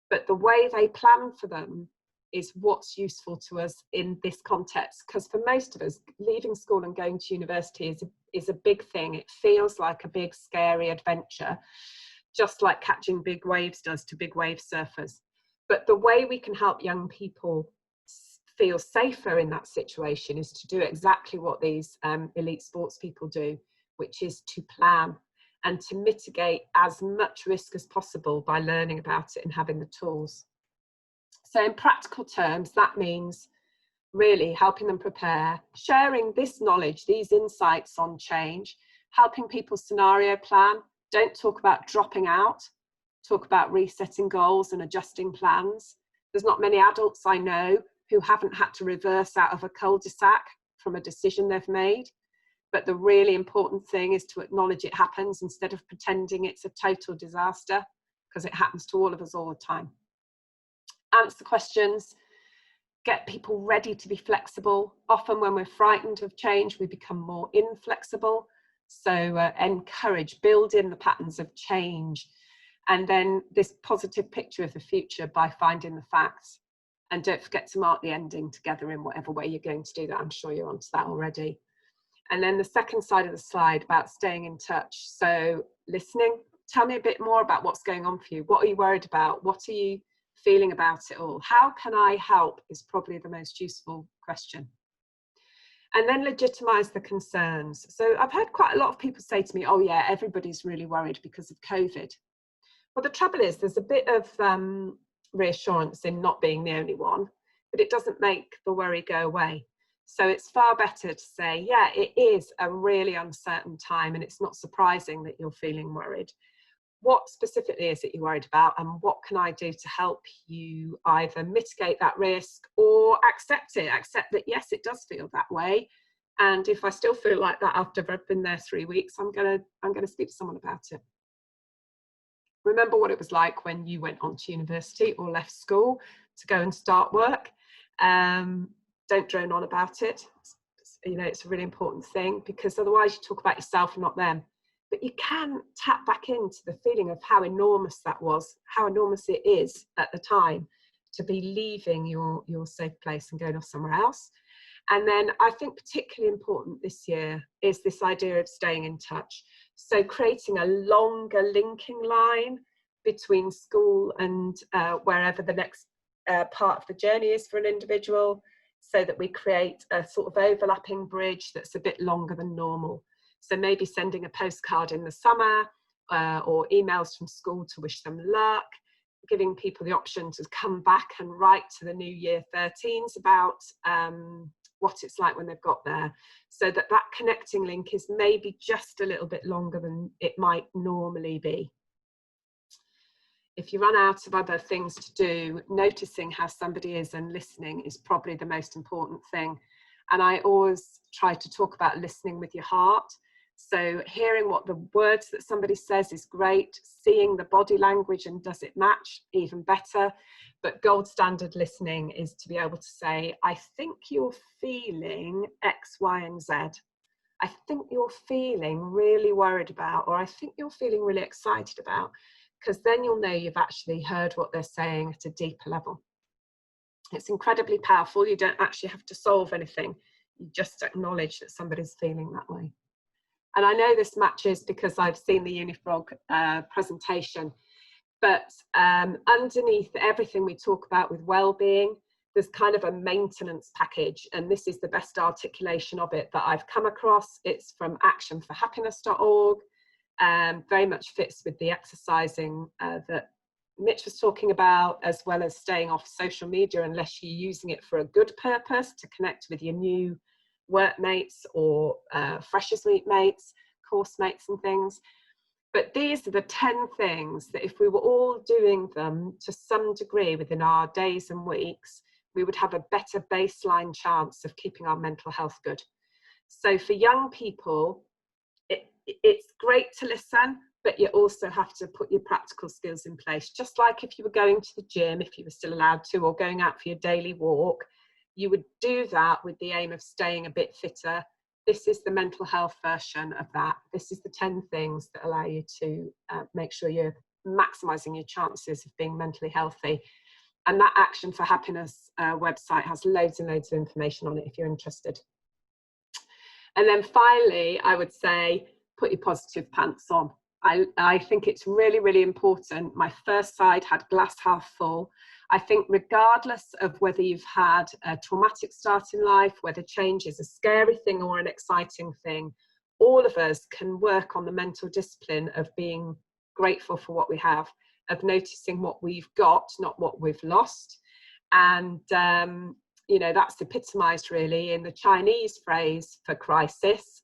but the way they plan for them is what's useful to us in this context. Because for most of us, leaving school and going to university is a big thing. It feels like a big, scary adventure, just like catching big waves does to big wave surfers. But the way we can help young people feel safer in that situation is to do exactly what these elite sports people do, which is to plan and to mitigate as much risk as possible by learning about it and having the tools. So in practical terms, that means really helping them prepare, sharing this knowledge, these insights on change, helping people scenario plan. Don't talk about dropping out, talk about resetting goals and adjusting plans. There's not many adults I know who haven't had to reverse out of a cul-de-sac from a decision they've made. But the really important thing is to acknowledge it happens instead of pretending it's a total disaster, because it happens to all of us all the time. Answer questions, get people ready to be flexible. Often when we're frightened of change, we become more inflexible. So encourage, build in the patterns of change. And then this positive picture of the future by finding the facts. And don't forget to mark the ending together in whatever way you're going to do that. I'm sure you're onto that already. And then the second side of the slide about staying in touch. So listening, tell me a bit more about what's going on for you. What are you worried about? What are you feeling about it all? How can I help is probably the most useful question. And then legitimize the concerns. So I've heard quite a lot of people say to me, oh yeah, everybody's really worried because of COVID. Well, the trouble is there's a bit of reassurance in not being the only one, but it doesn't make the worry go away. So it's far better to say, yeah, it is a really uncertain time and it's not surprising that you're feeling worried. What specifically is it you're worried about, and what can I do to help you either mitigate that risk or accept it? Accept that, yes, it does feel that way, And if I still feel like that after I've been there 3 weeks, I'm gonna speak to someone about it. Remember what it was like when you went on to university or left school to go and start work. Don't drone on about it. You know, it's a really important thing, because otherwise you talk about yourself and not them. But you can tap back into the feeling of how enormous that was, how enormous it is at the time to be leaving your safe place and going off somewhere else. And then I think particularly important this year is this idea of staying in touch. So creating a longer linking line between school and wherever the next part of the journey is for an individual, so that we create a sort of overlapping bridge that's a bit longer than normal. So maybe sending a postcard in the summer or emails from school to wish them luck, giving people the option to come back and write to the new year 13s about what it's like when they've got there, so that that connecting link is maybe just a little bit longer than it might normally be. If you run out of other things to do, noticing how somebody is and listening is probably the most important thing. And I always try to talk about listening with your heart. So hearing what the words that somebody says is great, seeing the body language and does it match, even better. But gold standard listening is to be able to say, I think you're feeling X, Y, and Z. I think you're feeling really worried about, or I think you're feeling really excited about, because then you'll know you've actually heard what they're saying at a deeper level. It's incredibly powerful. You don't actually have to solve anything. You just acknowledge that somebody's feeling that way. And I know this matches because I've seen the Unifrog presentation, but underneath everything we talk about with well-being, there's kind of a maintenance package, and this is the best articulation of it that I've come across. It's from actionforhappiness.org, very much fits with the exercising that Mitch was talking about, as well as staying off social media unless you're using it for a good purpose to connect with your new workmates or freshers meet mates, course mates and things. But these are the 10 things that if we were all doing them to some degree within our days and weeks, we would have a better baseline chance of keeping our mental health good. So for young people, it's great to listen, but you also have to put your practical skills in place. Just like if you were going to the gym, if you were still allowed to, or going out for your daily walk, you would do that with the aim of staying a bit fitter. This is the mental health version of that. This is the 10 things that allow you to make sure you're maximising your chances of being mentally healthy. And that Action for Happiness website has loads and loads of information on it if you're interested. And then finally, I would say, put your positive pants on. I think it's really, really important. My first slide had glass half full. I think regardless of whether you've had a traumatic start in life, whether change is a scary thing or an exciting thing, all of us can work on the mental discipline of being grateful for what we have, of noticing what we've got, not what we've lost. And, you know, that's epitomized really in the Chinese phrase for crisis,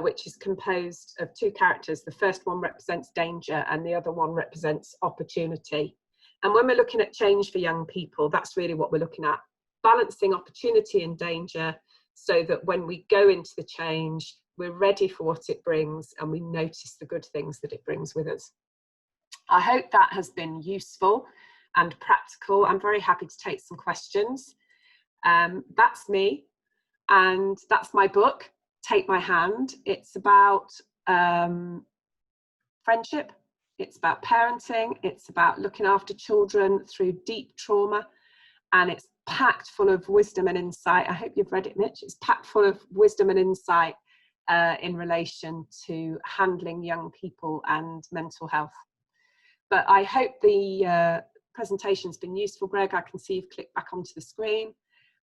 which is composed of two characters. The first one represents danger and the other one represents opportunity. And when we're looking at change for young people, that's really what we're looking at, balancing opportunity and danger so that when we go into the change, we're ready for what it brings and we notice the good things that it brings with us. I hope that has been useful and practical. I'm very happy to take some questions. That's me, and that's my book, Take My Hand. It's about friendship. It's about parenting, it's about looking after children through deep trauma, and it's packed full of wisdom and insight. I hope you've read it, Mitch. It's packed full of wisdom and insight in relation to handling young people and mental health. But I hope the presentation's been useful, Greg. I can see you've clicked back onto the screen,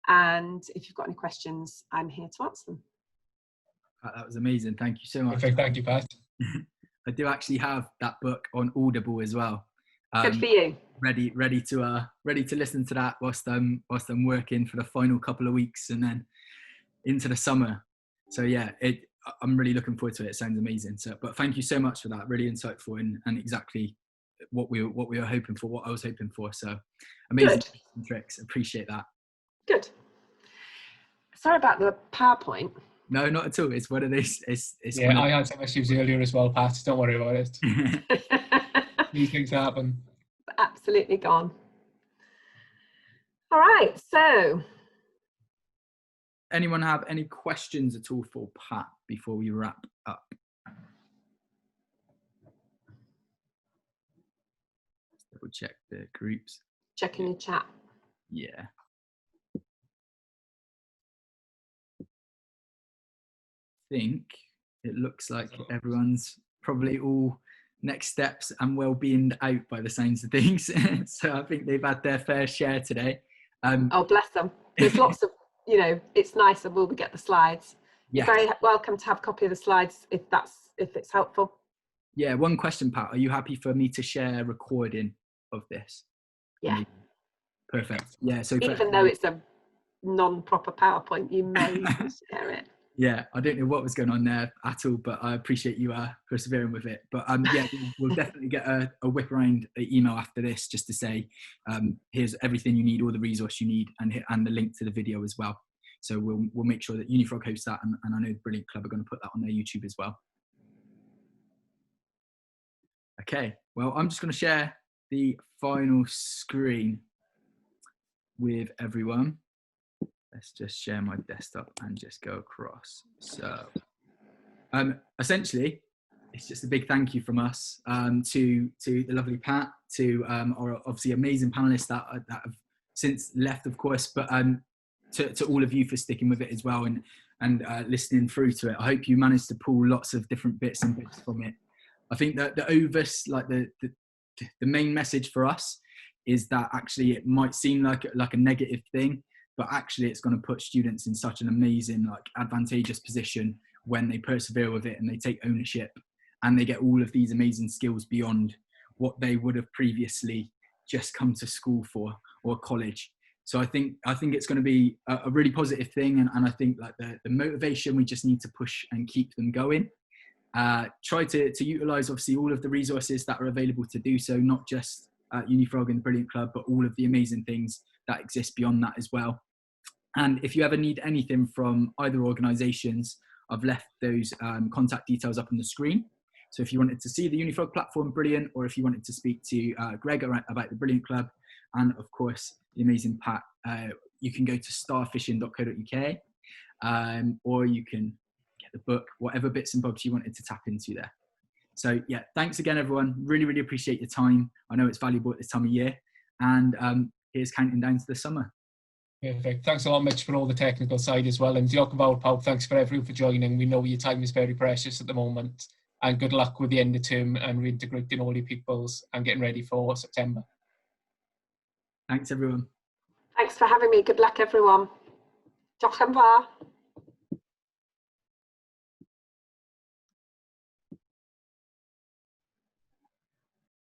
and if you've got any questions, I'm here to answer them. That was amazing. Thank you so much. Okay, thank you, Pat. I do actually have that book on Audible as well. Good for you. Ready to listen to that whilst I'm working for the final couple of weeks and then into the summer. So yeah, I'm really looking forward to it. It sounds amazing. So, but thank you so much for that. Really insightful and exactly what we were hoping for, what I was hoping for. So amazing tips and tricks. Appreciate that. Good. Sorry about the PowerPoint. No, not at all. It's one of those. It's yeah, I had some issues earlier as well, Pat. Don't worry about it. These things happen. Absolutely gone. All right, so. Anyone have any questions at all for Pat before we wrap up? Let's double check the groups. Checking the chat. Yeah. I think it looks like everyone's probably all next steps and well-being out by the signs of things. So I think they've had their fair share today. Oh, bless them. There's lots of, you know, it's nice and we'll get the slides. Yes. You're very welcome to have a copy of the slides if it's helpful. Yeah, one question, Pat. Are you happy for me to share a recording of this? Yeah. Perfect. Yeah. So even though it's a non-proper PowerPoint, you may share it. Yeah, I don't know what was going on there at all, but I appreciate you persevering with it. But yeah, we'll definitely get a whip around email after this just to say, here's everything you need, all the resource you need, and the link to the video as well. So we'll make sure that Unifrog hosts that, and I know the Brilliant Club are going to put that on their YouTube as well. Okay, well, I'm just going to share the final screen with everyone. Let's just share my desktop and just go across. So essentially, it's just a big thank you from us to the lovely Pat, to our obviously amazing panelists that have since left, of course, but to all of you for sticking with it as well and listening through to it. I hope you managed to pull lots of different bits and bits from it. I think that the main message for us is that actually it might seem like a negative thing, but actually it's going to put students in such an amazing, advantageous position when they persevere with it and they take ownership and they get all of these amazing skills beyond what they would have previously just come to school for or college. So I think it's going to be a really positive thing, and I think the motivation, we just need to push and keep them going. Try to utilize obviously all of the resources that are available to do so, not just Unifrog and the Brilliant Club, but all of the amazing things that exist beyond that as well. And if you ever need anything from either organizations, I've left those contact details up on the screen. So if you wanted to see the Unifrog platform, brilliant, or if you wanted to speak to Greg about the Brilliant Club, and of course the amazing Pat, you can go to starfishing.co.uk, or you can get the book, whatever bits and bobs you wanted to tap into there. So yeah, thanks again, everyone. Really, really appreciate your time. I know it's valuable at this time of year, and here's counting down to the summer. Perfect. Thanks a lot, Mitch, for all the technical side as well. And diolch yn fawr pawb, thanks for everyone for joining. We know your time is very precious at the moment. And good luck with the end of term and reintegrating all your pupils and getting ready for September. Thanks, everyone. Thanks for having me. Good luck, everyone. Diolch yn fawr.